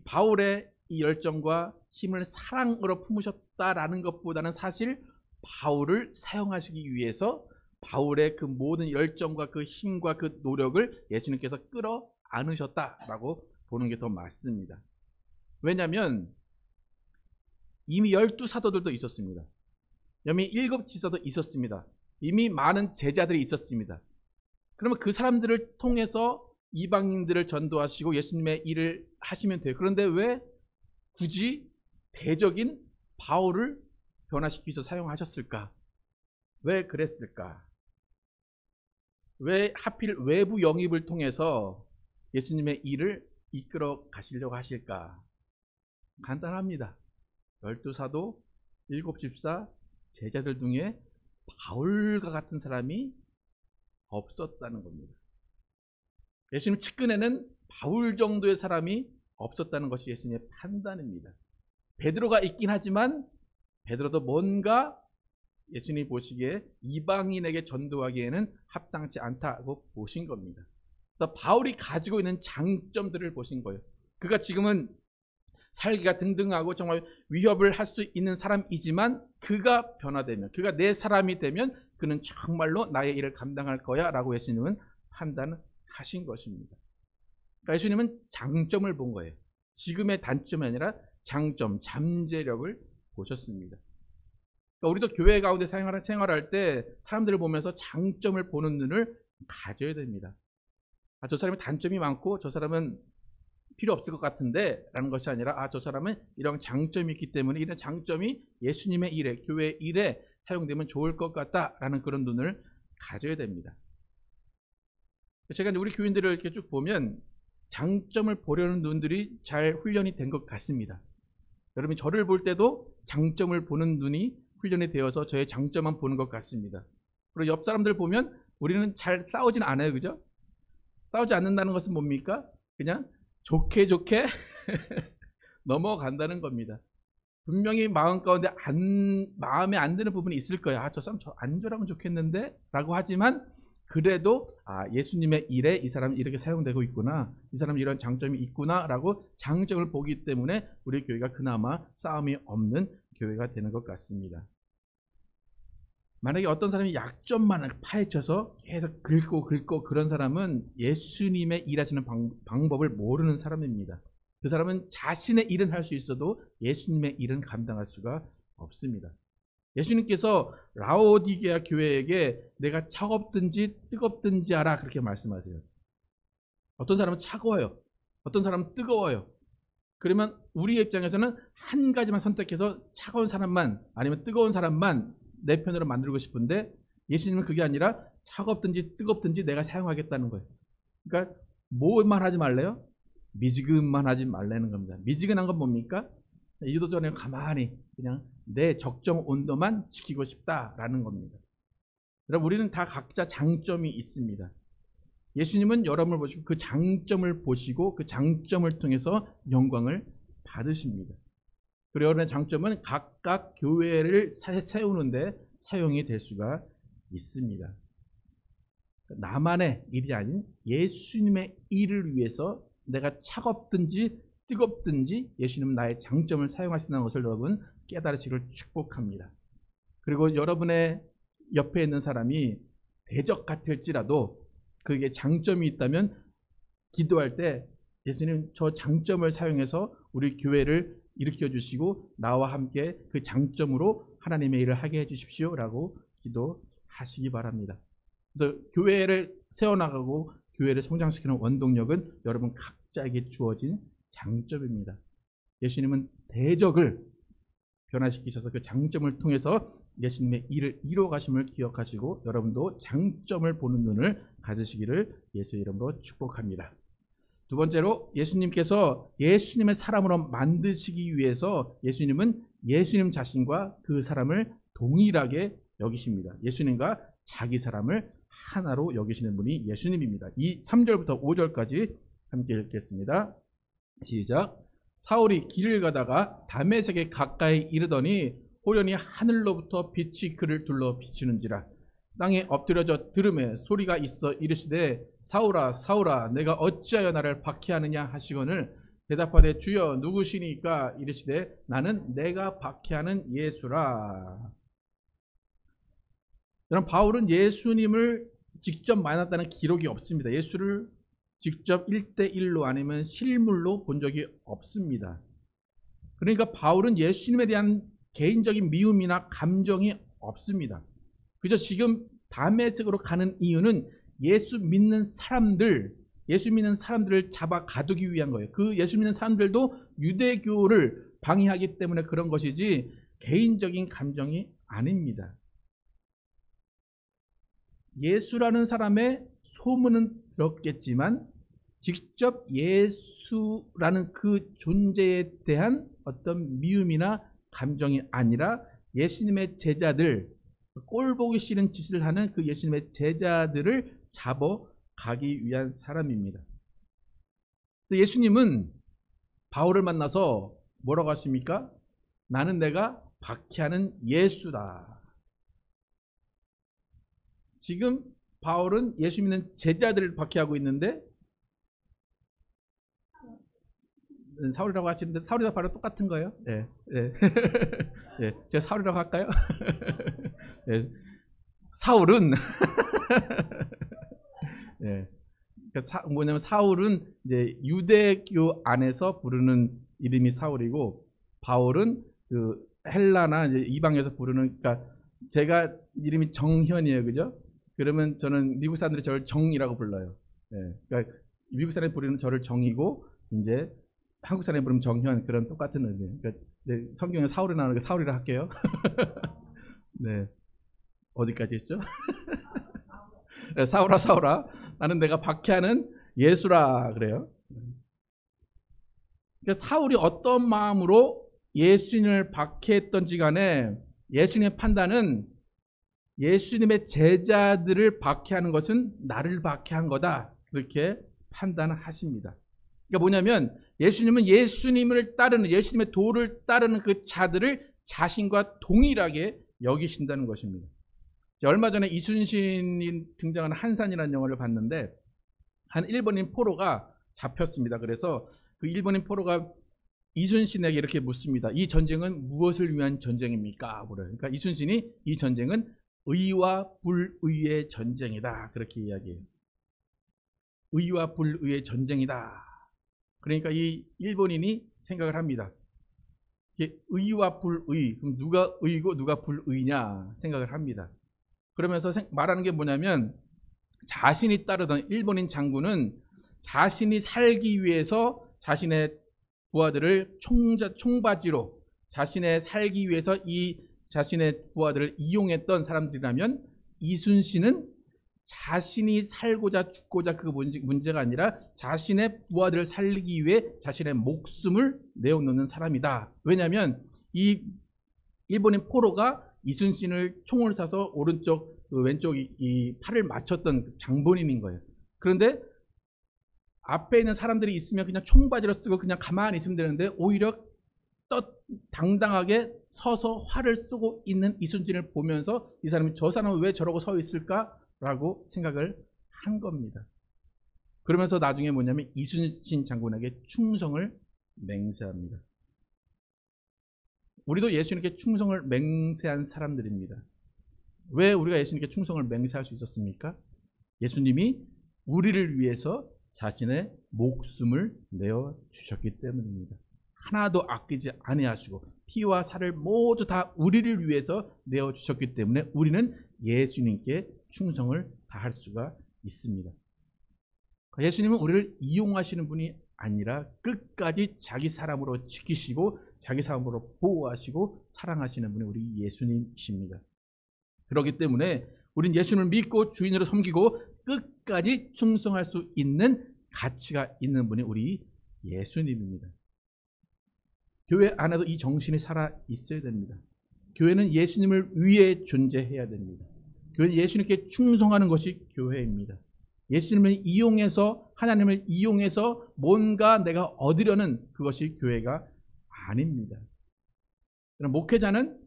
Speaker 1: 바울의 이 열정과 힘을 사랑으로 품으셨다라는 것보다는 사실 바울을 사용하시기 위해서 바울의 그 모든 열정과 그 힘과 그 노력을 예수님께서 끌어 안으셨다라고 보는 게 더 맞습니다. 왜냐하면 이미 12사도들도 있었습니다. 이미 7지서도 있었습니다. 이미 많은 제자들이 있었습니다. 그러면 그 사람들을 통해서 이방인들을 전도하시고 예수님의 일을 하시면 돼요. 그런데 왜 굳이 대적인 바울을 변화시키기 위해서 사용하셨을까? 왜 그랬을까? 왜 하필 외부 영입을 통해서 예수님의 일을 이끌어 가시려고 하실까? 간단합니다. 12사도, 7집사, 제자들 중에 바울과 같은 사람이 없었다는 겁니다. 예수님 측근에는 바울 정도의 사람이 없었다는 것이 예수님의 판단입니다. 베드로가 있긴 하지만 베드로도 뭔가 예수님이 보시기에 이방인에게 전도하기에는 합당치 않다고 보신 겁니다. 그래서 바울이 가지고 있는 장점들을 보신 거예요. 그가 지금은 살기가 등등하고 정말 위협을 할 수 있는 사람이지만 그가 변화되면, 그가 내 사람이 되면 그는 정말로 나의 일을 감당할 거야 라고 예수님은 판단하신 것입니다. 그러니까 예수님은 장점을 본 거예요. 지금의 단점이 아니라 장점, 잠재력을 보셨습니다. 그러니까 우리도 교회 가운데 생활할 때 사람들을 보면서 장점을 보는 눈을 가져야 됩니다. 저 사람이 단점이 많고 저 사람은 필요 없을 것 같은데 라는 것이 아니라 저 사람은 이런 장점이 있기 때문에 이런 장점이 예수님의 일에, 교회의 일에 사용되면 좋을 것 같다라는 그런 눈을 가져야 됩니다. 제가 우리 교인들을 이렇게 쭉 보면 장점을 보려는 눈들이 잘 훈련이 된 것 같습니다. 여러분이 저를 볼 때도 장점을 보는 눈이 훈련이 되어서 저의 장점만 보는 것 같습니다. 그리고 옆 사람들 보면 우리는 잘 싸우진 않아요. 그죠? 싸우지 않는다는 것은 뭡니까? 그냥 좋게 넘어간다는 겁니다. 분명히 마음 가운데 마음에 안 드는 부분이 있을 거예요. 저 사람 안 좋아하면 좋겠는데 라고 하지만 그래도 예수님의 일에 이 사람이 이렇게 사용되고 있구나, 이 사람이 이런 장점이 있구나 라고 장점을 보기 때문에 우리 교회가 그나마 싸움이 없는 교회가 되는 것 같습니다. 만약에 어떤 사람이 약점만 파헤쳐서 계속 긁고 그런 사람은 예수님의 일하시는 방법을 모르는 사람입니다. 그 사람은 자신의 일은 할 수 있어도 예수님의 일은 감당할 수가 없습니다. 예수님께서 라오디게아 교회에게 내가 차갑든지 뜨겁든지 하라 그렇게 말씀하세요. 어떤 사람은 차가워요. 어떤 사람은 뜨거워요. 그러면 우리의 입장에서는 한 가지만 선택해서 차가운 사람만 아니면 뜨거운 사람만 내 편으로 만들고 싶은데 예수님은 그게 아니라 차갑든지 뜨겁든지 내가 사용하겠다는 거예요. 그러니까 뭐만 하지 말래요? 미지근만 하지 말라는 겁니다. 미지근한 건 뭡니까? 2도 전에 가만히 그냥 내 적정 온도만 지키고 싶다라는 겁니다. 여러분 우리는 다 각자 장점이 있습니다. 예수님은 여러분을 보시고 그 장점을 보시고 그 장점을 통해서 영광을 받으십니다. 그리고 여러분의 장점은 각각 교회를 세우는데 사용이 될 수가 있습니다. 나만의 일이 아닌 예수님의 일을 위해서 내가 차갑든지 뜨겁든지 예수님은 나의 장점을 사용하신다는 것을 여러분 깨달으시기를 축복합니다. 그리고 여러분의 옆에 있는 사람이 대적 같을지라도 그게 장점이 있다면 기도할 때 예수님 저 장점을 사용해서 우리 교회를 일으켜 주시고 나와 함께 그 장점으로 하나님의 일을 하게 해 주십시오 라고 기도하시기 바랍니다. 그래서 교회를 세워나가고 교회를 성장시키는 원동력은 여러분 각자에게 주어진 장점입니다. 예수님은 대적을 변화시키셔서 그 장점을 통해서
Speaker 2: 예수님의 일을 이루어 가심을 기억하시고 여러분도 장점을 보는 눈을 가지시기를 예수의 이름으로 축복합니다. 두 번째로 예수님께서 예수님의 사람으로 만드시기 위해서 예수님은 예수님 자신과 그 사람을 동일하게 여기십니다. 예수님과 자기 사람을 하나로 여기시는 분이 예수님입니다. 이 3절부터 5절까지 함께 읽겠습니다. 시작. 사울이 길을 가다가 다메섹에 가까이 이르더니 호련히 하늘로부터 빛이 그를 둘러 비치는지라. 땅에 엎드려져 들음에 소리가 있어 이르시되 사울아 사울아 내가 어찌하여 나를 박해하느냐 하시거늘 대답하되 주여 누구시니까 이르시되 나는 내가 박해하는 예수라. 여러분 바울은 예수님을 직접 만났다는 기록이 없습니다. 예수를 직접 1대1로 아니면 실물로 본 적이 없습니다. 그러니까 바울은 예수님에 대한 개인적인 미움이나 감정이 없습니다. 그저 지금 다메섹으로 가는 이유는 예수 믿는 사람들을 잡아 가두기 위한 거예요. 그 예수 믿는 사람들도 유대교를 방해하기 때문에 그런 것이지 개인적인 감정이 아닙니다. 예수라는 사람의 소문은 들었겠지만 직접 예수라는 그 존재에 대한 어떤 미움이나 감정이 아니라 예수님의 제자들, 꼴보기 싫은 짓을 하는 그 예수님의 제자들을 잡아가기 위한 사람입니다. 예수님은 바울을 만나서 뭐라고 하십니까? 나는 내가 박해하는 예수다. 지금 바울은 예수 믿는 제자들을 박해하고 있는데 사울이라고 하시는데 사울이랑 바로 똑같은 거예요. 예, 예. 예, 제가 사울이라고 할까요? 예, 사울은 예, 그러니까 뭐냐면 사울은 이제 유대교 안에서 부르는 이름이 사울이고 바울은 그 헬라나 이제 이방에서 부르는 그러니까 제가 이름이 정현이에요, 그죠? 그러면 저는 미국 사람들이 저를 정이라고 불러요. 예, 그러니까 미국 사람이 부르는 저를 정이고 이제 한국 사람이 부르면 정현 그런 똑같은 의미예요. 그러니까 네, 성경에 사울이 나오니까 사울이라 할게요. 네, 어디까지 했죠? 네, 사울아 사울아 나는 내가 박해하는 예수라 그래요. 그러니까 사울이 어떤 마음으로 예수님을 박해했던지 간에 예수님의 판단은 예수님의 제자들을 박해하는 것은 나를 박해한 거다 그렇게 판단하십니다. 그러니까 뭐냐면 예수님은 예수님을 따르는 예수님의 도를 따르는 그 자들을 자신과 동일하게 여기신다는 것입니다. 얼마 전에 이순신이 등장하는 한산이라는 영화를 봤는데 한 일본인 포로가 잡혔습니다. 그래서 그 일본인 포로가 이순신에게 이렇게 묻습니다. 이 전쟁은 무엇을 위한 전쟁입니까? 물어요. 그러니까 이순신이 이 전쟁은 의와 불의의 전쟁이다 그렇게 이야기해요. 의와 불의의 전쟁이다. 그러니까 이 일본인이 생각을 합니다. 이게 의와 불의, 그럼 누가 의고 누가 불의냐 생각을 합니다. 그러면서 말하는 게 뭐냐면 자신이 따르던 일본인 장군은 자신이 살기 위해서 자신의 부하들을 총바지로 자신의 살기 위해서 이 자신의 부하들을 이용했던 사람들이라면 이순신은 자신이 살고자 죽고자 그 문제가 아니라 자신의 부하들을 살리기 위해 자신의 목숨을 내어놓는 사람이다. 왜냐하면 이 일본인 포로가 이순신을 총을 쏴서 오른쪽 왼쪽 이 팔을 맞췄던 장본인인 거예요. 그런데 앞에 있는 사람들이 있으면 그냥 총바지로 쓰고 그냥 가만히 있으면 되는데 오히려 당당하게 서서 활을 쏘고 있는 이순신을 보면서 이 사람이 저 사람은 왜 저러고 서 있을까라고 생각을 한 겁니다. 그러면서 나중에 뭐냐면 이순신 장군에게 충성을 맹세합니다. 우리도 예수님께 충성을 맹세한 사람들입니다. 왜 우리가 예수님께 충성을 맹세할 수 있었습니까? 예수님이 우리를 위해서 자신의 목숨을 내어주셨기 때문입니다. 하나도 아끼지 아니하시고 피와 살을 모두 다 우리를 위해서 내어주셨기 때문에 우리는 예수님께 충성을 다할 수가 있습니다. 예수님은 우리를 이용하시는 분이 아니라 끝까지 자기 사람으로 지키시고 자기 사람으로 보호하시고 사랑하시는 분이 우리 예수님이십니다. 그렇기 때문에 우린 예수님을 믿고 주인으로 섬기고 끝까지 충성할 수 있는 가치가 있는 분이 우리 예수님입니다. 교회 안에도 이 정신이 살아 있어야 됩니다. 교회는 예수님을 위해 존재해야 됩니다. 교회는 예수님께 충성하는 것이 교회입니다. 예수님을 이용해서, 하나님을 이용해서 뭔가 내가 얻으려는 그것이 교회가 아닙니다. 그럼 목회자는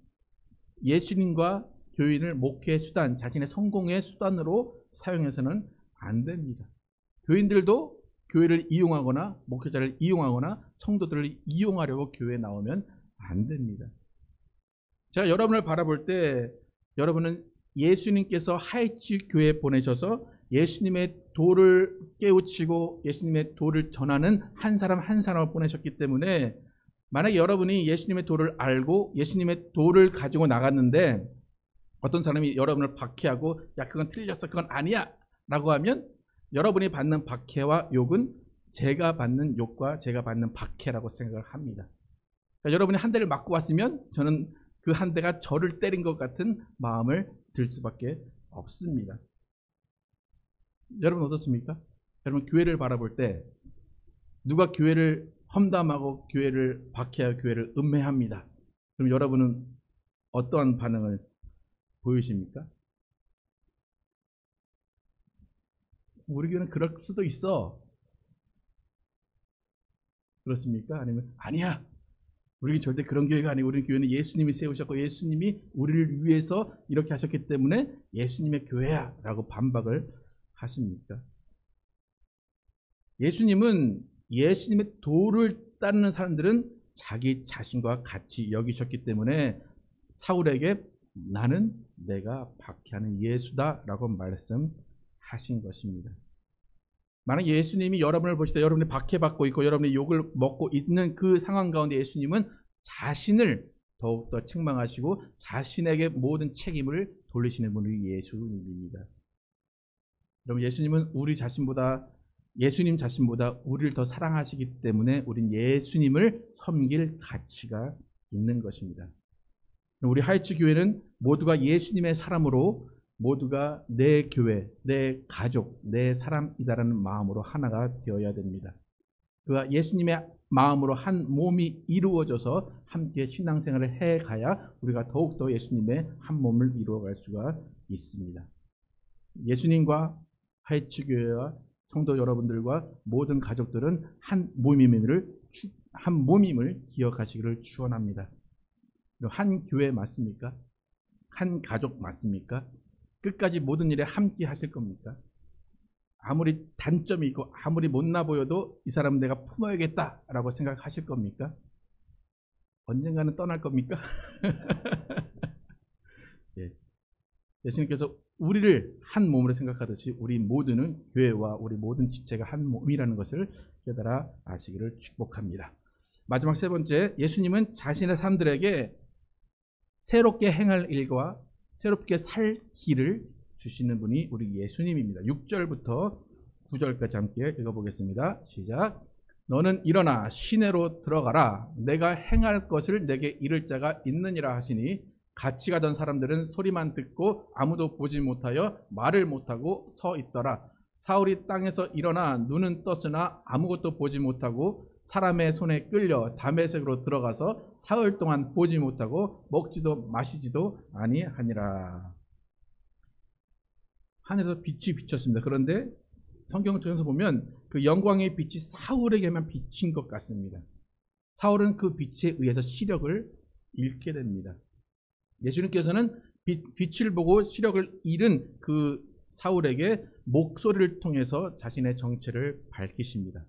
Speaker 2: 예수님과 교인을 목회의 수단, 자신의 성공의 수단으로 사용해서는 안 됩니다. 교인들도 교회를 이용하거나 목회자를 이용하거나 성도들을 이용하려고 교회에 나오면 안 됩니다. 제가 여러분을 바라볼 때 여러분은 예수님께서 하이츠 교회에 보내셔서 예수님의 도를 깨우치고 예수님의 도를 전하는 한 사람 한 사람을 보내셨기 때문에 만약에 여러분이 예수님의 도를 알고 예수님의 도를 가지고 나갔는데 어떤 사람이 여러분을 박해하고 야 그건 틀렸어 그건 아니야 라고 하면 여러분이 받는 박해와 욕은 제가 받는 욕과 제가 받는 박해라고 생각을 합니다. 그러니까 여러분이 한 대를 맞고 왔으면 저는 그 한 대가 저를 때린 것 같은 마음을 들 수밖에 없습니다. 여러분 어떻습니까? 여러분 교회를 바라볼 때 누가 교회를 험담하고 교회를 박해하고 교회를 음해합니다. 그럼 여러분은 어떠한 반응을 보이십니까? 우리 교회는 그럴 수도 있어. 그렇습니까? 아니면 아니야. 우리 교회 절대 그런 교회가 아니고 우리 교회는 예수님이 세우셨고 예수님이 우리를 위해서 이렇게 하셨기 때문에 예수님의 교회야 라고 반박을 하십니까? 예수님은 예수님의 도를 따르는 사람들은 자기 자신과 같이 여기셨기 때문에 사울에게 나는 내가 박해하는 예수다 라고 말씀하신 것입니다. 만약 예수님이 여러분을 보실 때 여러분이 박해받고 있고 여러분이 욕을 먹고 있는 그 상황 가운데 예수님은 자신을 더욱더 책망하시고 자신에게 모든 책임을 돌리시는 분이 예수님입니다. 여러분 예수님은 예수님 자신보다 우리를 더 사랑하시기 때문에 우린 예수님을 섬길 가치가 있는 것입니다. 우리 하이츠 교회는 모두가 예수님의 사람으로 모두가 내 교회, 내 가족, 내 사람이다라는 마음으로 하나가 되어야 됩니다. 그가 예수님의 마음으로 한 몸이 이루어져서 함께 신앙생활을 해가야 우리가 더욱더 예수님의 한 몸을 이루어갈 수가 있습니다. 예수님과 하이츠 교회와 성도 여러분들과 모든 가족들은 한 몸임을 기억하시기를 축원합니다. 한 교회 맞습니까? 한 가족 맞습니까? 끝까지 모든 일에 함께 하실 겁니까? 아무리 단점이 있고 아무리 못나 보여도 이 사람은 내가 품어야겠다라고 생각하실 겁니까? 언젠가는 떠날 겁니까? 예. 예수님께서 우리를 한 몸으로 생각하듯이 우리 모두는 교회와 우리 모든 지체가 한 몸이라는 것을 깨달아 아시기를 축복합니다. 마지막 세 번째, 예수님은 자신의 사람들에게 새롭게 행할 일과 새롭게 살 길을 주시는 분이 우리 예수님입니다. 6절부터 9절까지 함께 읽어보겠습니다. 시작. 너는 일어나 시내로 들어가라. 내가 행할 것을 내게 이를 자가 있느니라 하시니 같이 가던 사람들은 소리만 듣고 아무도 보지 못하여 말을 못하고 서 있더라. 사울이 땅에서 일어나 눈은 떴으나 아무것도 보지 못하고 사람의 손에 끌려 다메섹으로 들어가서 사흘 동안 보지 못하고 먹지도 마시지도 아니하니라. 하늘에서 빛이 비쳤습니다. 그런데 성경을 통해서 보면 그 영광의 빛이 사울에게만 비친 것 같습니다. 사울은 그 빛에 의해서 시력을 잃게 됩니다. 예수님께서는 빛을 보고 시력을 잃은 그 사울에게 목소리를 통해서 자신의 정체를 밝히십니다.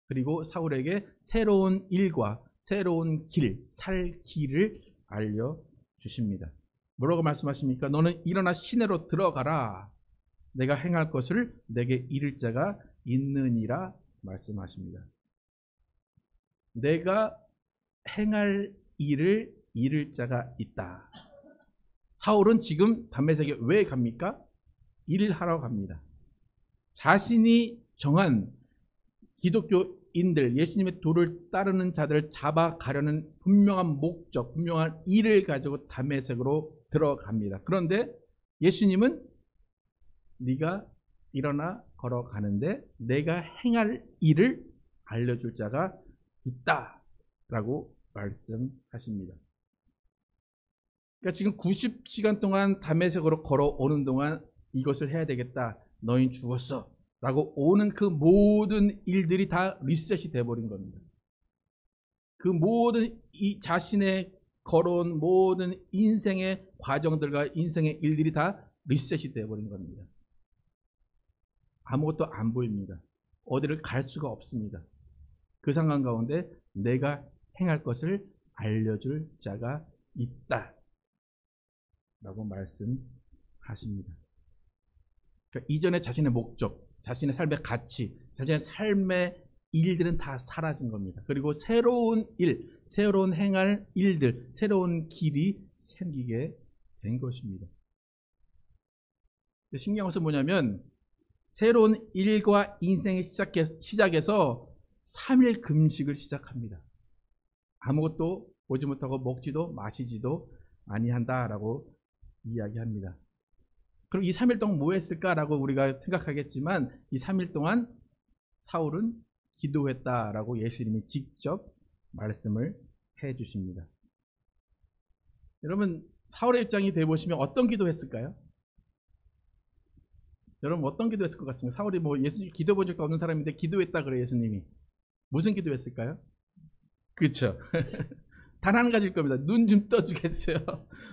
Speaker 2: 그리고 사울에게 새로운 일과 새로운 길, 살 길을 알려주십니다. 뭐라고 말씀하십니까? 너는 일어나 시내로 들어가라. 내가 행할 것을 내게 이를 자가 있느니라 말씀하십니다. 내가 행할 일을 이를 자가 있다. 사울은 지금 다메섹에 왜 갑니까? 일을 하러 갑니다. 자신이 정한 기독교 그리스도인들, 예수님의 도를 따르는 자들을 잡아가려는 분명한 목적, 분명한 일을 가지고 다메섹으로 들어갑니다. 그런데 예수님은 네가 일어나 걸어가는데 내가 행할 일을 알려줄 자가 있다라고 말씀하십니다. 그러니까 지금 90시간 동안 다메섹으로 걸어오는 동안 이것을 해야 되겠다. 너희는 죽었어. 라고 오는 그 모든 일들이 다 리셋이 돼버린 겁니다. 그 모든 이 자신의 걸어온 모든 인생의 과정들과 인생의 일들이 다 리셋이 돼버린 겁니다. 아무것도 안 보입니다. 어디를 갈 수가 없습니다. 그 상황 가운데 내가 행할 것을 알려줄 자가 있다. 라고 말씀하십니다. 그러니까 이전에 자신의 목적, 자신의 삶의 가치, 자신의 삶의 일들은 다 사라진 겁니다. 그리고 새로운 일, 새로운 행할 일들, 새로운 길이 생기게 된 것입니다. 신기한 것은 뭐냐면 새로운 일과 인생의 시작에서 3일 금식을 시작합니다. 아무것도 보지 못하고 먹지도 마시지도 아니한다라고 이야기합니다. 그럼 이 3일 동안 뭐 했을까라고 우리가 생각하겠지만 이 3일 동안 사울은 기도했다라고 예수님이 직접 말씀을 해 주십니다. 여러분 사울의 입장이 되어보시면 어떤 기도했을까요? 여러분 어떤 기도했을 것 같습니까? 사울이 뭐 예수님 기도 본 적도 없는 사람인데 기도했다 그래요 예수님이. 무슨 기도했을까요? 그렇죠. 단 한 가지일 겁니다. 눈 좀 떠주게 해주세요.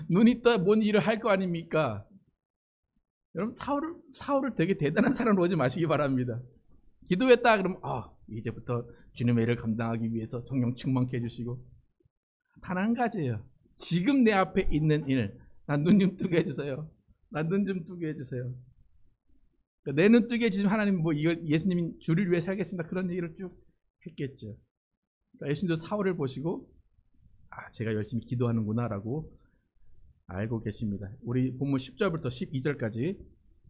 Speaker 2: 눈이 떠야 뭔 일을 할 거 아닙니까? 여러분 사울을 되게 대단한 사람으로 보지 마시기 바랍니다. 기도했다 그러면 이제부터 주님의 일을 감당하기 위해서 성령 충만케 해주시고 단 한 가지예요. 지금 내 앞에 있는 일, 난 눈 좀 뜨게 해주세요. 난 눈 좀 뜨게 해주세요. 그러니까 내 눈 뜨게 해주시면 하나님 뭐 이걸 예수님이 주를 위해 살겠습니다. 그런 얘기를 쭉 했겠죠. 그러니까 예수님도 사울을 보시고 제가 열심히 기도하는구나 라고 알고 계십니다. 우리 본문 10절부터 12절까지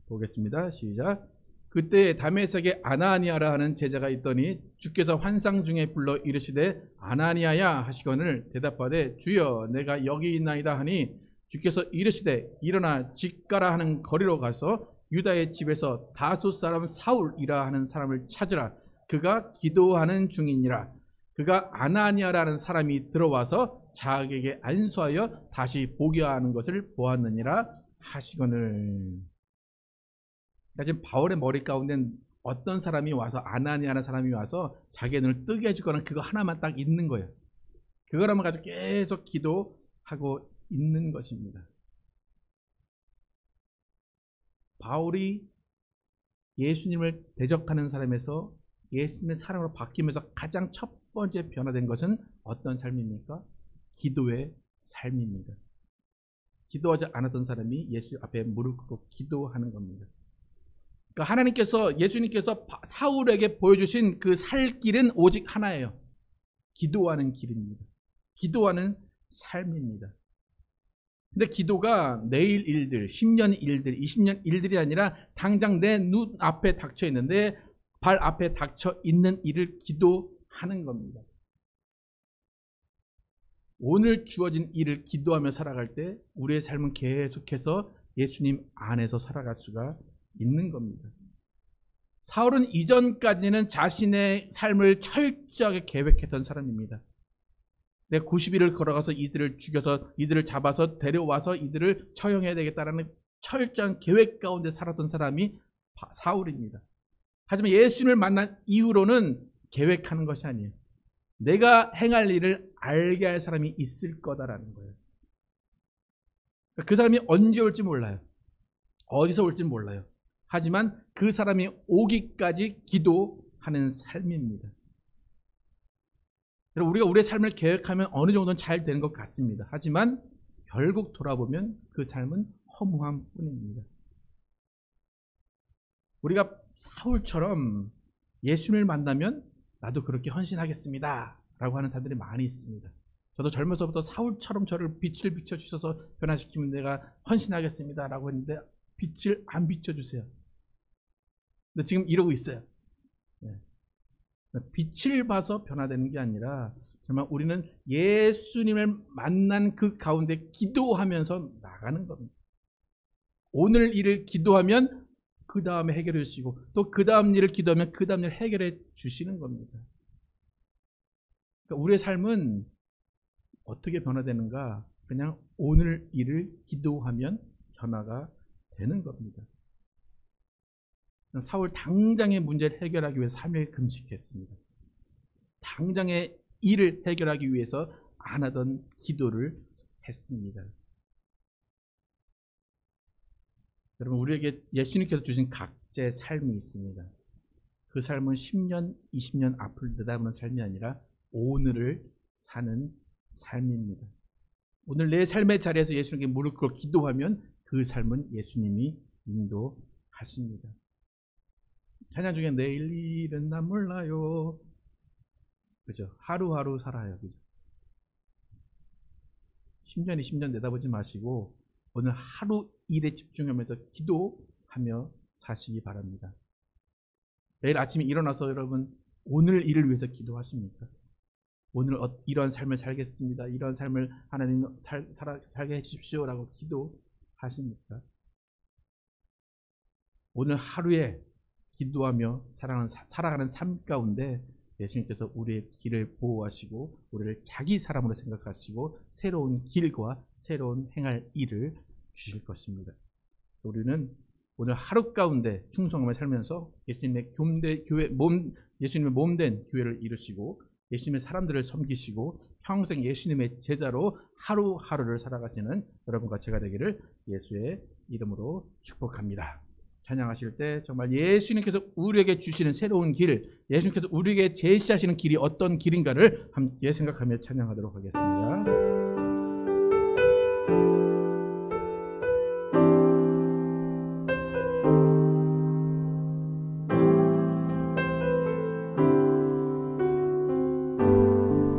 Speaker 2: 보겠습니다. 시작. 그때 다메섹에 아나니아라 하는 제자가 있더니 주께서 환상 중에 불러 이르시되 아나니아야 하시거늘 대답하되 주여 내가 여기 있나이다 하니 주께서 이르시되 일어나 집 가라 하는 거리로 가서 유다의 집에서 다소 사람 사울이라 하는 사람을 찾으라. 그가 기도하는 중이니라. 그가 아나니아라는 사람이 들어와서 자기에게 안수하여 다시 보게 하는 것을 보았느니라 하시거늘. 그러니까 지금 바울의 머리 가운데는 어떤 사람이 와서 아나니아라는 사람이 와서 자기의 눈을 뜨게 해줄 거는 그거 하나만 딱 있는 거예요. 그거라면 가지고 계속 기도하고 있는 것입니다. 바울이 예수님을 대적하는 사람에서 예수님의 사랑으로 바뀌면서 가장 첫 번째 변화된 것은 어떤 삶입니까? 기도의 삶입니다. 기도하지 않았던 사람이 예수 앞에 무릎 꿇고 기도하는 겁니다. 그러니까 하나님께서 예수님께서 사울에게 보여주신 그 살 길은 오직 하나예요. 기도하는 길입니다. 기도하는 삶입니다. 근데 기도가 내일 일들, 10년 일들, 20년 일들이 아니라 당장 내 눈 앞에 닥쳐 있는데 발 앞에 닥쳐 있는 일을 기도하는 겁니다. 오늘 주어진 일을 기도하며 살아갈 때 우리의 삶은 계속해서 예수님 안에서 살아갈 수가 있는 겁니다. 사울은 이전까지는 자신의 삶을 철저하게 계획했던 사람입니다. 내가 90일을 걸어가서 이들을 죽여서 이들을 잡아서 데려와서 이들을 처형해야 되겠다라는 철저한 계획 가운데 살았던 사람이 사울입니다. 하지만 예수님을 만난 이후로는 계획하는 것이 아니에요. 내가 행할 일을 알게 할 사람이 있을 거다라는 거예요. 그 사람이 언제 올지 몰라요. 어디서 올지 몰라요. 하지만 그 사람이 오기까지 기도하는 삶입니다. 우리가 우리의 삶을 계획하면 어느 정도는 잘 되는 것 같습니다. 하지만 결국 돌아보면 그 삶은 허무함 뿐입니다. 우리가 사울처럼 예수님을 만나면 나도 그렇게 헌신하겠습니다 라고 하는 사람들이 많이 있습니다. 저도 젊어서부터 사울처럼 저를 빛을 비춰주셔서 변화시키면 내가 헌신하겠습니다 라고 했는데 빛을 안 비춰주세요. 근데 지금 이러고 있어요. 네. 빛을 봐서 변화되는 게 아니라 정말 우리는 예수님을 만난 그 가운데 기도하면서 나가는 겁니다. 오늘 일을 기도하면 그 다음에 해결해 주시고 또 그 다음 일을 기도하면 그 다음 일을 해결해 주시는 겁니다. 그러니까 우리의 삶은 어떻게 변화되는가? 그냥 오늘 일을 기도하면 변화가 되는 겁니다. 사울 당장의 문제를 해결하기 위해서 3일 금식했습니다. 당장의 일을 해결하기 위해서 안 하던 기도를 했습니다. 여러분, 우리에게 예수님께서 주신 각자의 삶이 있습니다. 그 삶은 10년, 20년 앞을 내다보는 삶이 아니라 오늘을 사는 삶입니다. 오늘 내 삶의 자리에서 예수님께 무릎 꿇고 기도하면 그 삶은 예수님이 인도하십니다. 찬양 중에 내일 일은 난 몰라요. 그죠? 하루하루 살아요. 그죠? 10년, 20년 내다보지 마시고 오늘 하루 일에 집중하면서 기도하며 사시기 바랍니다. 매일 아침에 일어나서 여러분 오늘 일을 위해서 기도하십니까? 오늘 이런 삶을 살겠습니다. 이런 삶을 하나님 살게 해주십시오라고 기도하십니까? 오늘 하루에 기도하며 살아가는 삶 가운데 예수님께서 우리의 길을 보호하시고 우리를 자기 사람으로 생각하시고 새로운 길과 새로운 행할 일을 주실 것입니다. 우리는 오늘 하루 가운데 충성함을 살면서 예수님의 예수님의 몸된 교회를 이루시고 예수님의 사람들을 섬기시고 평생 예수님의 제자로 하루하루를 살아가시는 여러분과 제가 되기를 예수의 이름으로 축복합니다. 찬양하실 때 정말 예수님께서 우리에게 주시는 새로운 길, 예수님께서 우리에게 제시하시는 길이 어떤 길인가를 함께 생각하며 찬양하도록 하겠습니다.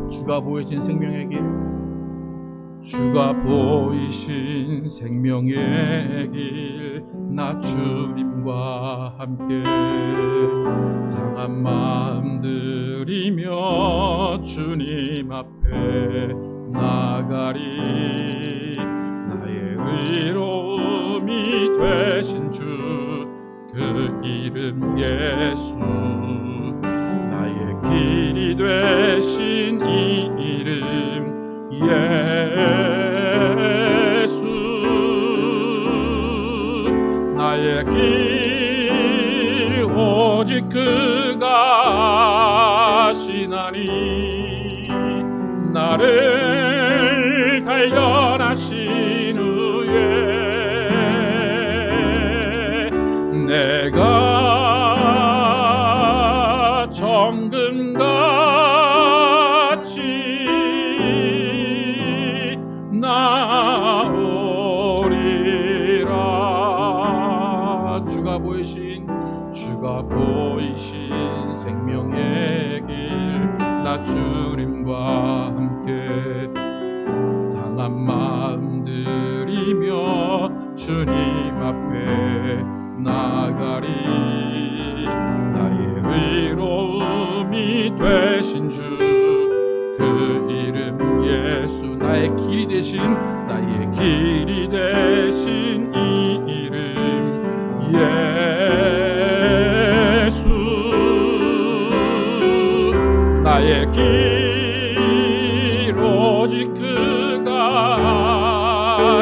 Speaker 2: 주가 보이신 생명의 길,
Speaker 3: 주가 보이신 생명의 길, 나 주님과 함께 상한 마음 들이며 주님 앞에 나가리. 나의 의로움이 되신 주, 그 이름 예수. 나의 길이 되신 이 이름 예수. 나의 길 오직 그가 아시나니. 나를 단련하신 후에 내가 정금같이 나오리라. 주가 보이신 생명의 길, 나 주님과 함께 상한 마음 들이며 주님 앞에 나가리. 나의 의로움이 되신 주, 그 이름 예수. 나의 길이 되신 이 이름 예수. 나의 길 오직 그가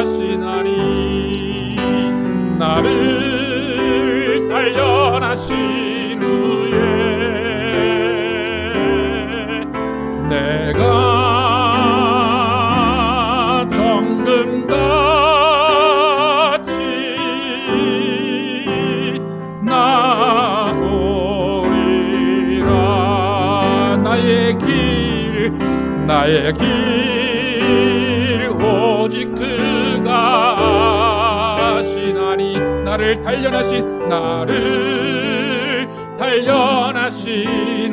Speaker 3: 아시나니. 나를 단련하신 후에 내가 정금같이 나오리라. 나의 길 오직 그가 아시나니. 나를 단련하신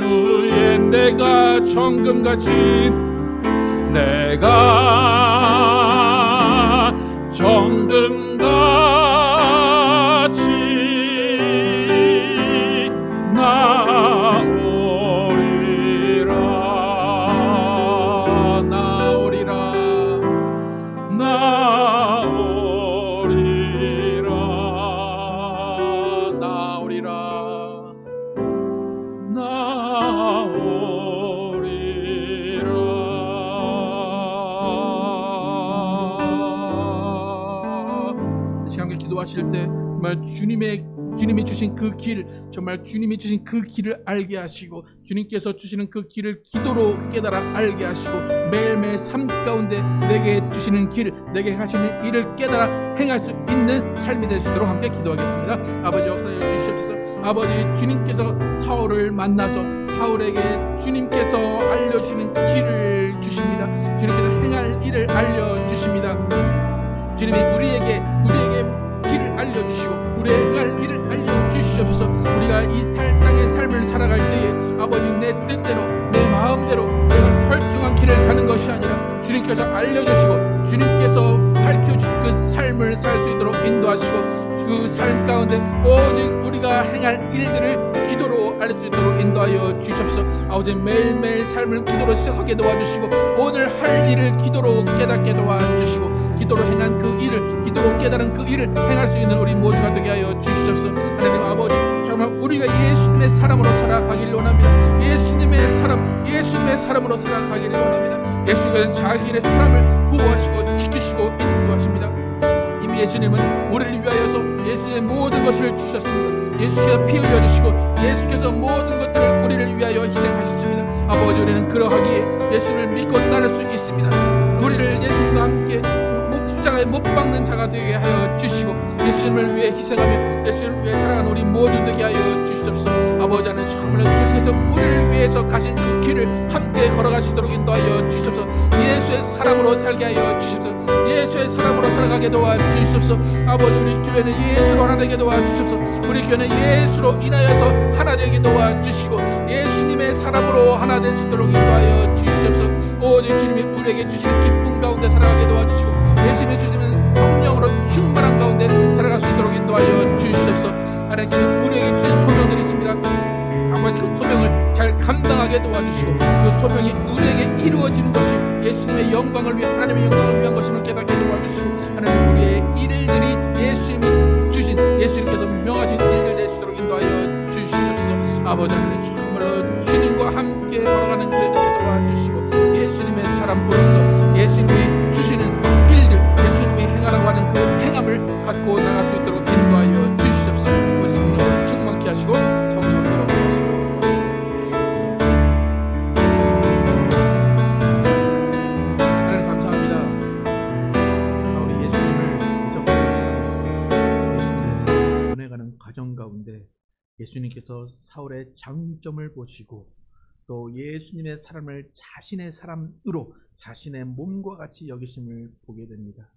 Speaker 3: 후에 내가 정금같이 나오리라.
Speaker 2: 기도하실 때 정말 주님이 주신 그 길, 정말 주님이 주신 그 길을 알게 하시고 주님께서 주시는 그 길을 기도로 깨달아 알게 하시고 매일매일 삶 가운데 내게 주시는 길, 내게 하시는 일을 깨달아 행할 수 있는 삶이 될 수 있도록 함께 기도하겠습니다. 아버지 역사해 주시옵소서. 아버지, 주님께서 사울을 만나서 사울에게 주님께서 알려주시는 길을 주십니다. 주님께서 행할 일을 알려주십니다. 주님이 우리에게 길을 알려주시고 우리의 행할 일을 알려주시옵소서. 우리가 이 땅의 삶을 살아갈 때에 아버지 내 뜻대로 내 마음대로 내가 설정한 길을 가는 것이 아니라 주님께서 알려주시고 주님께서 밝혀주신 그 삶을 살 수 있도록 인도하시고 그 삶 가운데 오직 우리가 행할 일들을 기도로 알 수 있도록 인도하여 주시옵소서. 아버지, 매일매일 삶을 기도로 시작하게 도와주시고 오늘 할 일을 기도로 깨닫게 도와주시고 기도로 행한 그 일을, 기도로 깨달은 그 일을 행할 수 있는 우리 모두가 되게 하여 주시옵소서. 하나님 아버지, 정말 우리가 예수님의 사람으로 살아가기를 원합니다. 예수님의 사람으로 살아가기를 원합니다. 예수님은 자기의 사람을 보호하시고 지키시고 인도하십니다. 이미 예수님은 우리를 위하여서 예수님의 모든 것을 주셨습니다. 예수께서 피 흘려주시고 예수께서 모든 것들을 우리를 위하여 희생하셨습니다. 아버지, 우리는 그러하기에 예수님을 믿고 따를 수 있습니다. 우리를 예수님과 함께 십자가에 못 박는 자가 되게 하여 주시고 예수님을 위해 희생하며 예수님을 위해 살아가는 우리 모두 되게 하여 주시옵소서. 아버지, 하나님 정말로 주님께서 우리를 위해서 가신 그 길을 함께 걸어갈 수 있도록 인도하여 주시옵소서. 예수의 사람으로 살게 하여 주시옵소서. 예수의 사람으로 살아가게 도와주시옵소서. 아버지, 우리 교회는 예수로 하나 되게 도와주시옵소서. 우리 교회는 예수로 인하여서 하나 되게 도와주시고 예수님의 사람으로 하나 될 수 있도록 인도하여 주시옵소서. 오직 주님이 우리에게 주시는 기쁨 가운데 살아가게 도와주시고 예수님이 주시는 성령으로 충만한 가운데 살아갈 수 있도록 인도하여 주시옵소서. 하나님께서 우리에게 주신 소명들이 있습니다. 아버지, 그 소명을 잘 감당하게 도와주시고 그 소명이 우리에게 이루어지는 것이 예수님의 영광을 위해 하나님의 영광을 위한 것임을 깨닫게 도와주시고 하나님, 우리의 일들이 예수님이 주신 예수님께서 명하신 일들 될 수 있도록 인도하여 주시옵소서. 아버지 하나님, 정말로 주님과 함께 걸어가는 길을 도와주시고 예수님의 사람으로서 예수님이 주시는 일들, 예수님이 행하라고 하는 그 행함을 갖고 나갈 수 있도록 인도하여 주시옵소서. 우리 성령을 충만케 하시고 성령을 역사하시고 주시옵소서. 하나님 감사합니다. 사울이 예수님을 대적하고 살아갔습니다. 예수님의 사랑을 보내가는 과정 가운데 예수님께서 사울의 장점을 보시고 또 예수님의 사람을 자신의 사람으로 자신의 몸과 같이 여기심을 보게 됩니다.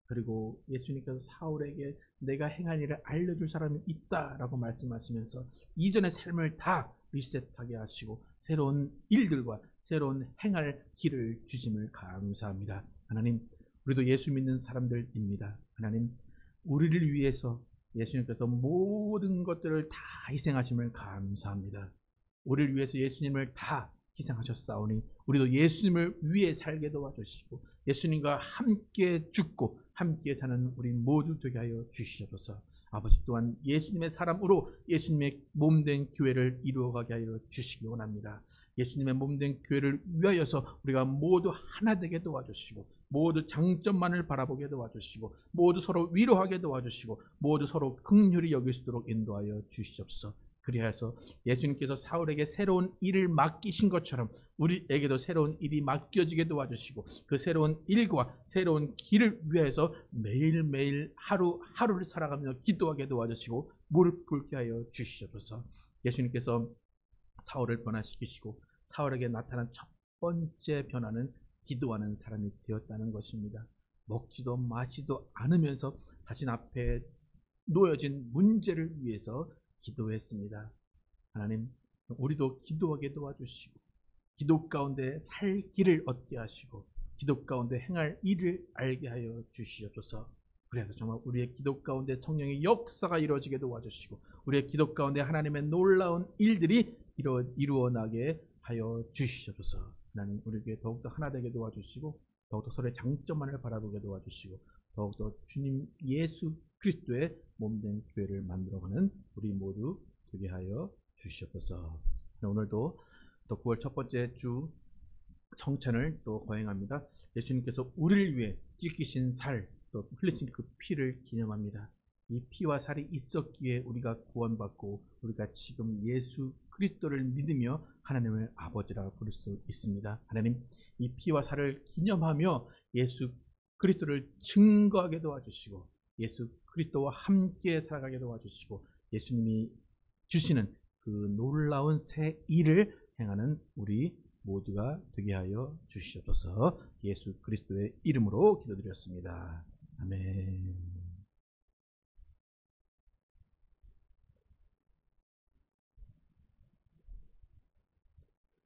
Speaker 2: 그리고 예수님께서 사울에게 내가 행할 일을 알려줄 사람이 있다라고 말씀하시면서 이전의 삶을 다 리셋하게 하시고 새로운 일들과 새로운 행할 길을 주심을 감사합니다. 하나님, 우리도 예수 믿는 사람들입니다. 하나님, 우리를 위해서 예수님께서 모든 것들을 다 희생하심을 감사합니다. 우리를 위해서 예수님을 다 희생하셨사오니 우리도 예수님을 위해 살게 도와주시고 예수님과 함께 죽고 함께 사는 우리 모두 되게 하여 주시옵소서. 아버지, 또한 예수님의 사람으로 예수님의 몸된 교회를 이루어가게 하여 주시기 원합니다. 예수님의 몸된 교회를 위하여서 우리가 모두 하나 되게 도와주시고 모두 장점만을 바라보게 도와주시고 모두 서로 위로하게 도와주시고 모두 서로 긍휼히 여길 수 있도록 인도하여 주시옵소서. 그리하여서 예수님께서 사울에게 새로운 일을 맡기신 것처럼 우리에게도 새로운 일이 맡겨지게 도와주시고 그 새로운 일과 새로운 길을 위해서 매일매일 하루하루를 살아가며 기도하게 도와주시고 무릎 꿇게 하여 주시옵소서. 예수님께서 사울을 변화시키시고 사울에게 나타난 첫 번째 변화는 기도하는 사람이 되었다는 것입니다. 먹지도 마시도 않으면서 자신 앞에 놓여진 문제를 위해서 기도했습니다. 하나님, 우리도 기도하게 도와주시고 기도 가운데 살 길을 얻게 하시고 기도 가운데 행할 일을 알게 하여 주시옵소서. 그래서 정말 우리의 기도 가운데 성령의 역사가 이루어지게 도와주시고 우리의 기도 가운데 하나님의 놀라운 일들이 이루어나게 하여 주시옵소서. 하나님, 우리에게 더욱더 하나 되게 도와주시고 더욱더 서로의 장점만을 바라보게 도와주시고 더욱더 주님 예수 그리스도의 몸된 교회를 만들어가는 우리 모두 되게 하여 주시옵소서. 오늘도 또 9월 첫 번째 주 성찬을 또 거행합니다. 예수님께서 우리를 위해 찢기신 살, 또 흘리신 그 피를 기념합니다. 이 피와 살이 있었기에 우리가 구원받고 우리가 지금 예수 그리스도를 믿으며 하나님을 아버지라 부를 수 있습니다. 하나님, 이 피와 살을 기념하며 예수 그리스도를 증거하게 도와주시고 예수 그리스도와 함께 살아가게 도와주시고 예수님이 주시는 그 놀라운 새 일을 행하는 우리 모두가 되게 하여 주시옵소서. 예수 그리스도의 이름으로 기도드렸습니다. 아멘.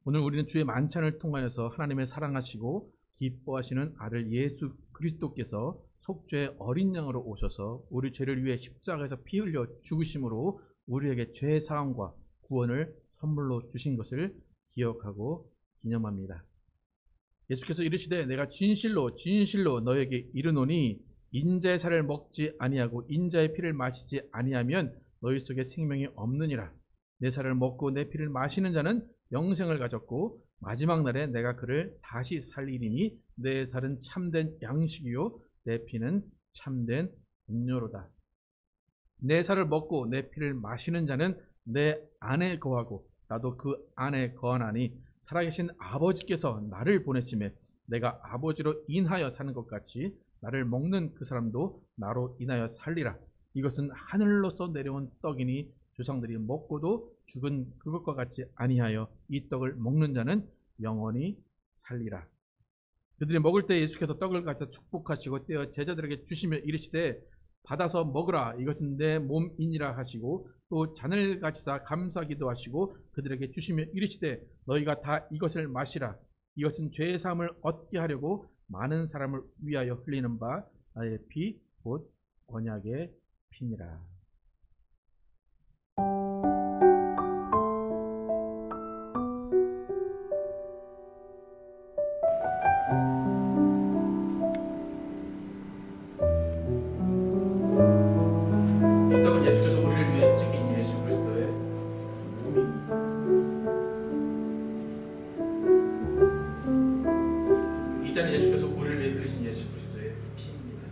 Speaker 2: 오늘 우리는 주의 만찬을 통하여서 하나님의 사랑하시고 기뻐하시는 아들 예수 그리스도께서 속죄의 어린 양으로 오셔서 우리 죄를 위해 십자가에서 피 흘려 죽으심으로 우리에게 죄 사함과 구원을 선물로 주신 것을 기억하고 기념합니다. 예수께서 이르시되 내가 진실로 진실로 너에게 이르노니 인자의 살을 먹지 아니하고 인자의 피를 마시지 아니하면 너희 속에 생명이 없느니라. 내 살을 먹고 내 피를 마시는 자는 영생을 가졌고 마지막 날에 내가 그를 다시 살리리니 내 살은 참된 양식이요 내 피는 참된 음료로다. 내 살을 먹고 내 피를 마시는 자는 내 안에 거하고 나도 그 안에 거하나니 살아계신 아버지께서 나를 보내심에 내가 아버지로 인하여 사는 것 같이 나를 먹는 그 사람도 나로 인하여 살리라. 이것은 하늘로서 내려온 떡이니 조상들이 먹고도 죽은 그것과 같지 아니하여 이 떡을 먹는 자는 영원히 살리라. 그들이 먹을 때 예수께서 떡을 가져 축복하시고 떼어 제자들에게 주시며 이르시되 받아서 먹으라. 이것은 내 몸이니라 하시고 또 잔을 가지사 감사기도 하시고 그들에게 주시며 이르시되 너희가 다 이것을 마시라. 이것은 죄의 사함을 얻게 하려고 많은 사람을 위하여 흘리는 바 나의 피 곧 언약의 피니라. 이 떡은 예수께서 우리를 위해 지키신 예수 그리스도의 몸입니다. 이 잔은 예수께서 우리를 위해 흘리신 예수 그리스도의 피입니다.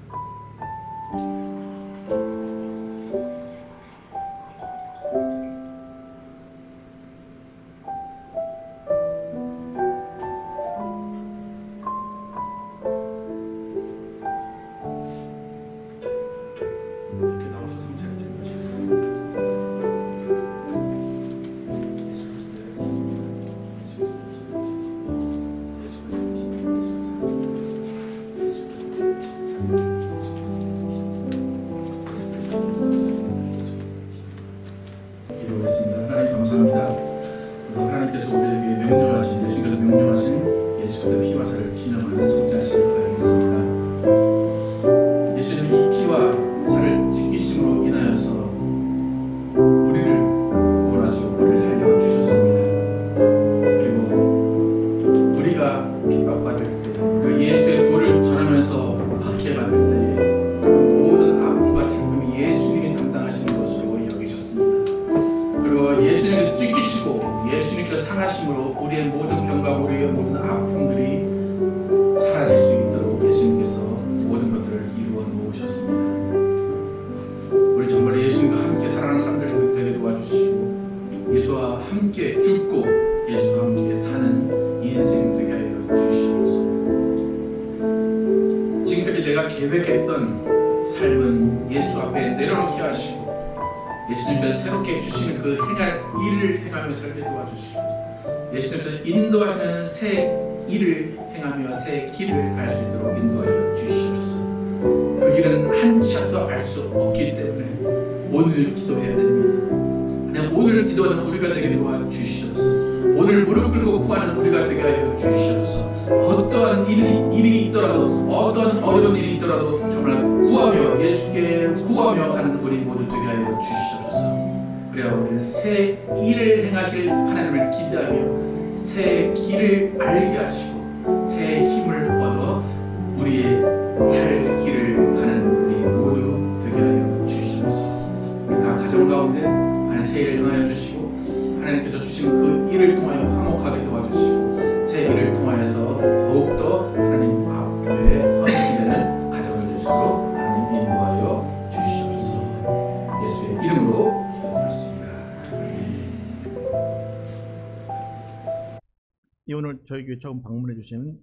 Speaker 2: 이렇게 나오셔서 성찬을 챙겨주세요. 기도하겠습니다. 하나님 감사합니다. 하나님께서 우리에게 명령하신 예수께서 명령하신 예수의 피와 살을 기념하는 성찬식을 하겠습니다. 예수님이 이 피와 살을 지키심으로 인하여서 우리를 구원하시고 우리를 살려 주셨습니다. 그리고 우리가 핍박받을 때, 우리가 예수의 도를 전하면서 박해받을 때, 그 모든 아픔과 슬픔이 예수님이 담당하시는 것으로 여기셨습니다. 그리고 예수님을 찢기시고 예수님께서 상하심으로 우리의 모든 병과 우리의 모든 아픔들이 사라질 수 있도록 예수님께서 모든 것들을 이루어 놓으셨습니다. 우리 정말 예수님과 함께 살아가는 사람들 되게 도와주시고 예수와 함께 죽고 예수와 함께 사는 인생 되게 하여 주시옵소서. 지금까지 내가 계획했던 삶은 예수 앞에 내려놓게 하시고 예수님께서 새롭게 주시는 그 행할 일을 행하며 살게 도와주시고 예수님께서 인도하시는 새 일을 행하며 새 길을 갈 수 있도록 인도하여 주시옵소서. 그 길은 한 샷도 알 수 없기 때문에 오늘 기도해야 됩니다. 그냥 오늘 기도하는 우리가 되게 도와주시옵소서. 오늘 무릎 꿇고 구하는 우리가 되게 하여 주시옵소서. 어떠한 일이 있더라도 어떠한 어려운 일이 있더라도 정말 구하며 예수께 구하며 가는 우리 모두 되게 하여 주시옵소서. 그래야 우리는 새 일을 행하실 하나님을 기대하며 새 길을 알게 하시고 새 힘을 얻어 우리의 살 길을 가는 우리 모두 되게 하여 주시옵소서. 우리 각 가정 가운데 하나님 새 일을 행하여 주시고 하나님께서 주신 그 일을 통하여 화목하게 도와주시고 새 일을 통하여서 더욱더 하나님 앞에 헌신되는 가정을 될 수 있도록 하나님 인도하여 주시옵소서. 오늘 저희 교회 처음 방문해 주신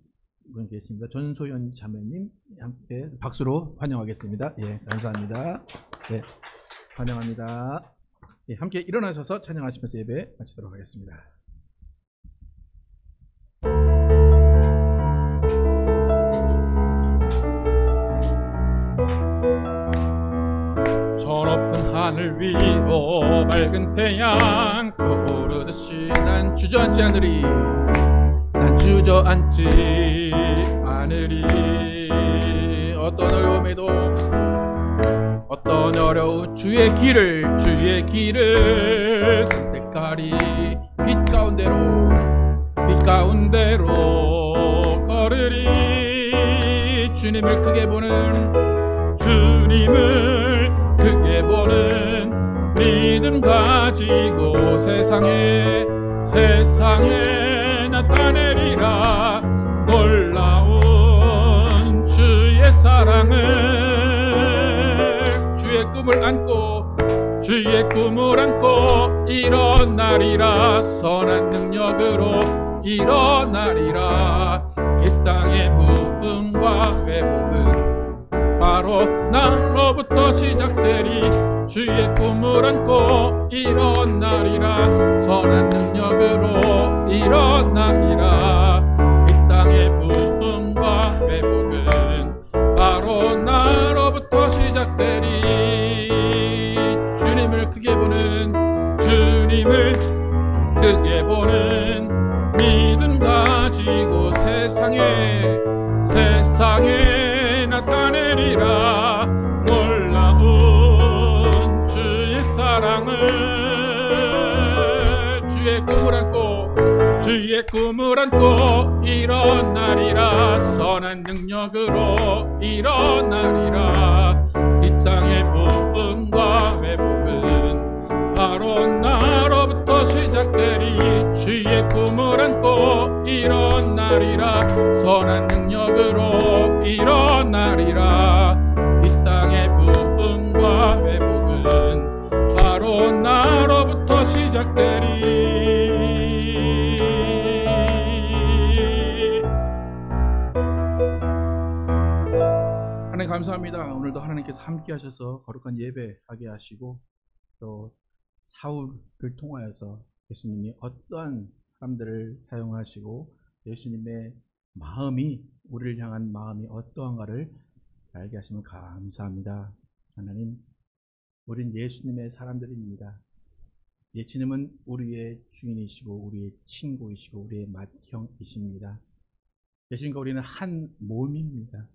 Speaker 2: 분 계십니다. 전소연 자매님 함께 박수로 환영하겠습니다. 예, 감사합니다. 네, 환영합니다. 예, 함께 일어나셔서 찬양하시면서 예배 마치도록 하겠습니다.
Speaker 3: 저 높은 하늘 위로 밝은 태양 떠오르듯이
Speaker 1: 난 주저앉지 않으리.
Speaker 3: 난 주저앉지 않으리.
Speaker 1: 어떤 어려움에도 어떤 어려운 주의 길을 선택하리. 빛 가운데로
Speaker 3: 걸으리.
Speaker 1: 주님을 크게 보는
Speaker 3: 믿음 가지고 세상에 나타내리라. 놀라운 주의 사랑을 주의 꿈을 안고 일어나리라. 선한 능력으로 일어나리라. 이 땅의 부흥과 회복은 바로 나로부터 시작되리. 주의 꿈을 안고 일어나리라. 선한 능력으로 일어나리라. 이 땅의 부흥과 회복은 바로 나로부터 시작되리. 주님을 크게 보는 믿음 가지고 세상에 나타내리라. 놀라운 주의 사랑을 주의 꿈을 안고 일어나리라. 선한 능력으로 일어나리라. 이 땅의 부흥과 회복은 바로 나로부터 시작되리. 주의 꿈을 안고 일어나리라. 선한 능력으로 일어나리라. 이 땅의 부흥과 회복은 바로 나로부터 시작되리.
Speaker 2: 하나님 감사합니다. 오늘도 하나님께서 함께 하셔서 거룩한 예배하게 하시고 또 사울을 통하여서 예수님이 어떠한 사람들을 사용하시고 예수님의 마음이 우리를 향한 마음이 어떠한가를 알게 하시면 감사합니다. 하나님, 우린 예수님의 사람들입니다. 예수님은 우리의 주인이시고 우리의 친구이시고 우리의 맏형이십니다. 예수님과 우리는 한 몸입니다.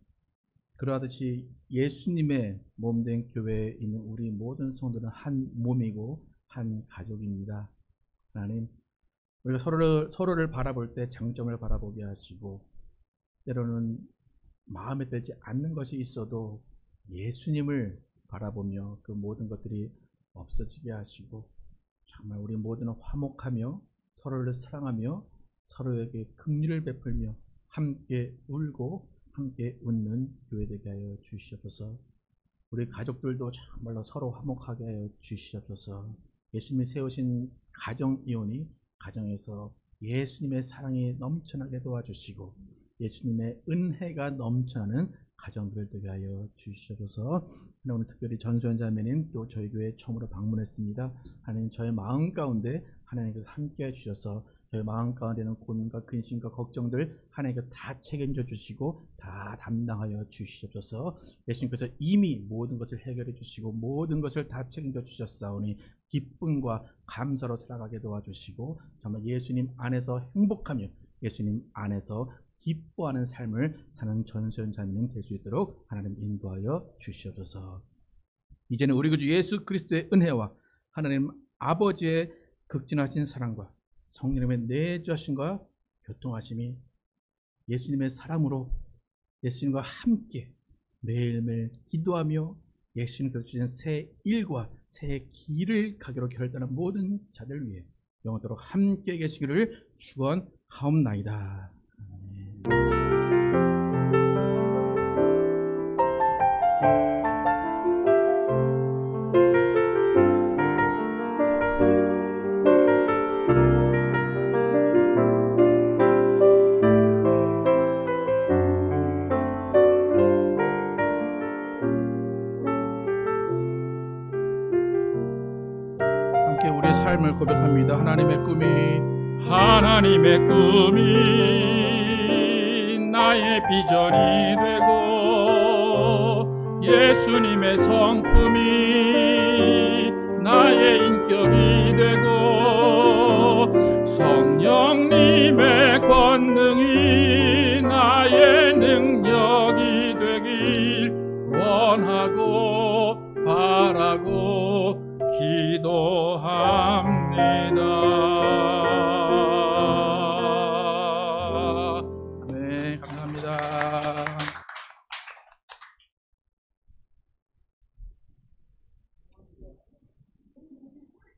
Speaker 2: 그러하듯이 예수님의 몸된 교회에 있는 우리 모든 성도는 한 몸이고 한 가족입니다. 하나님, 우리가 서로를 바라볼 때 장점을 바라보게 하시고 때로는 마음에 들지 않는 것이 있어도 예수님을 바라보며 그 모든 것들이 없어지게 하시고 정말 우리 모두는 화목하며 서로를 사랑하며 서로에게 긍휼을 베풀며 함께 울고 함께 웃는 교회 되게 하여 주시옵소서. 우리 가족들도 정말로 서로 화목하게 하여 주시옵소서. 예수님이 세우신 가정 이혼이 가정에서 예수님의 사랑이 넘쳐나게 도와주시고 예수님의 은혜가 넘쳐나는 가정들 되게 하여 주시옵소서. 오늘 특별히 전소연 자매님 또 저희 교회에 처음으로 방문했습니다. 하나님, 저의 마음 가운데 하나님께서 함께 해주셔서 저희 마음 가운데는 고민과 근심과 걱정들 하나님께서 다 책임져 주시고 다 담당하여 주시옵소서. 예수님께서 이미 모든 것을 해결해 주시고 모든 것을 다 책임져 주셨사오니 기쁨과 감사로 살아가게 도와주시고 정말 예수님 안에서 행복하며 예수님 안에서 기뻐하는 삶을 사는 전소연 자매님 될 수 있도록 하나님 인도하여 주시옵소서. 이제는 우리 구주 예수 그리스도의 은혜와 하나님 아버지의 극진하신 사랑과 성령님의 내주하심과 교통하심이 예수님의 사랑으로 예수님과 함께 매일매일 기도하며 예수님께서 주신 새 일과 새 길을 가기로 결단한 모든 자들 위해 영원토록 함께 계시기를 축원하옵나이다.
Speaker 1: 하나님의 삶을 고백합니다. 하나님의 꿈이
Speaker 3: 나의 비전이 되고 예수님의 성품이 나의 인격이 되고 성령님의 권능이 나의 능력이 되길 원하고 바라고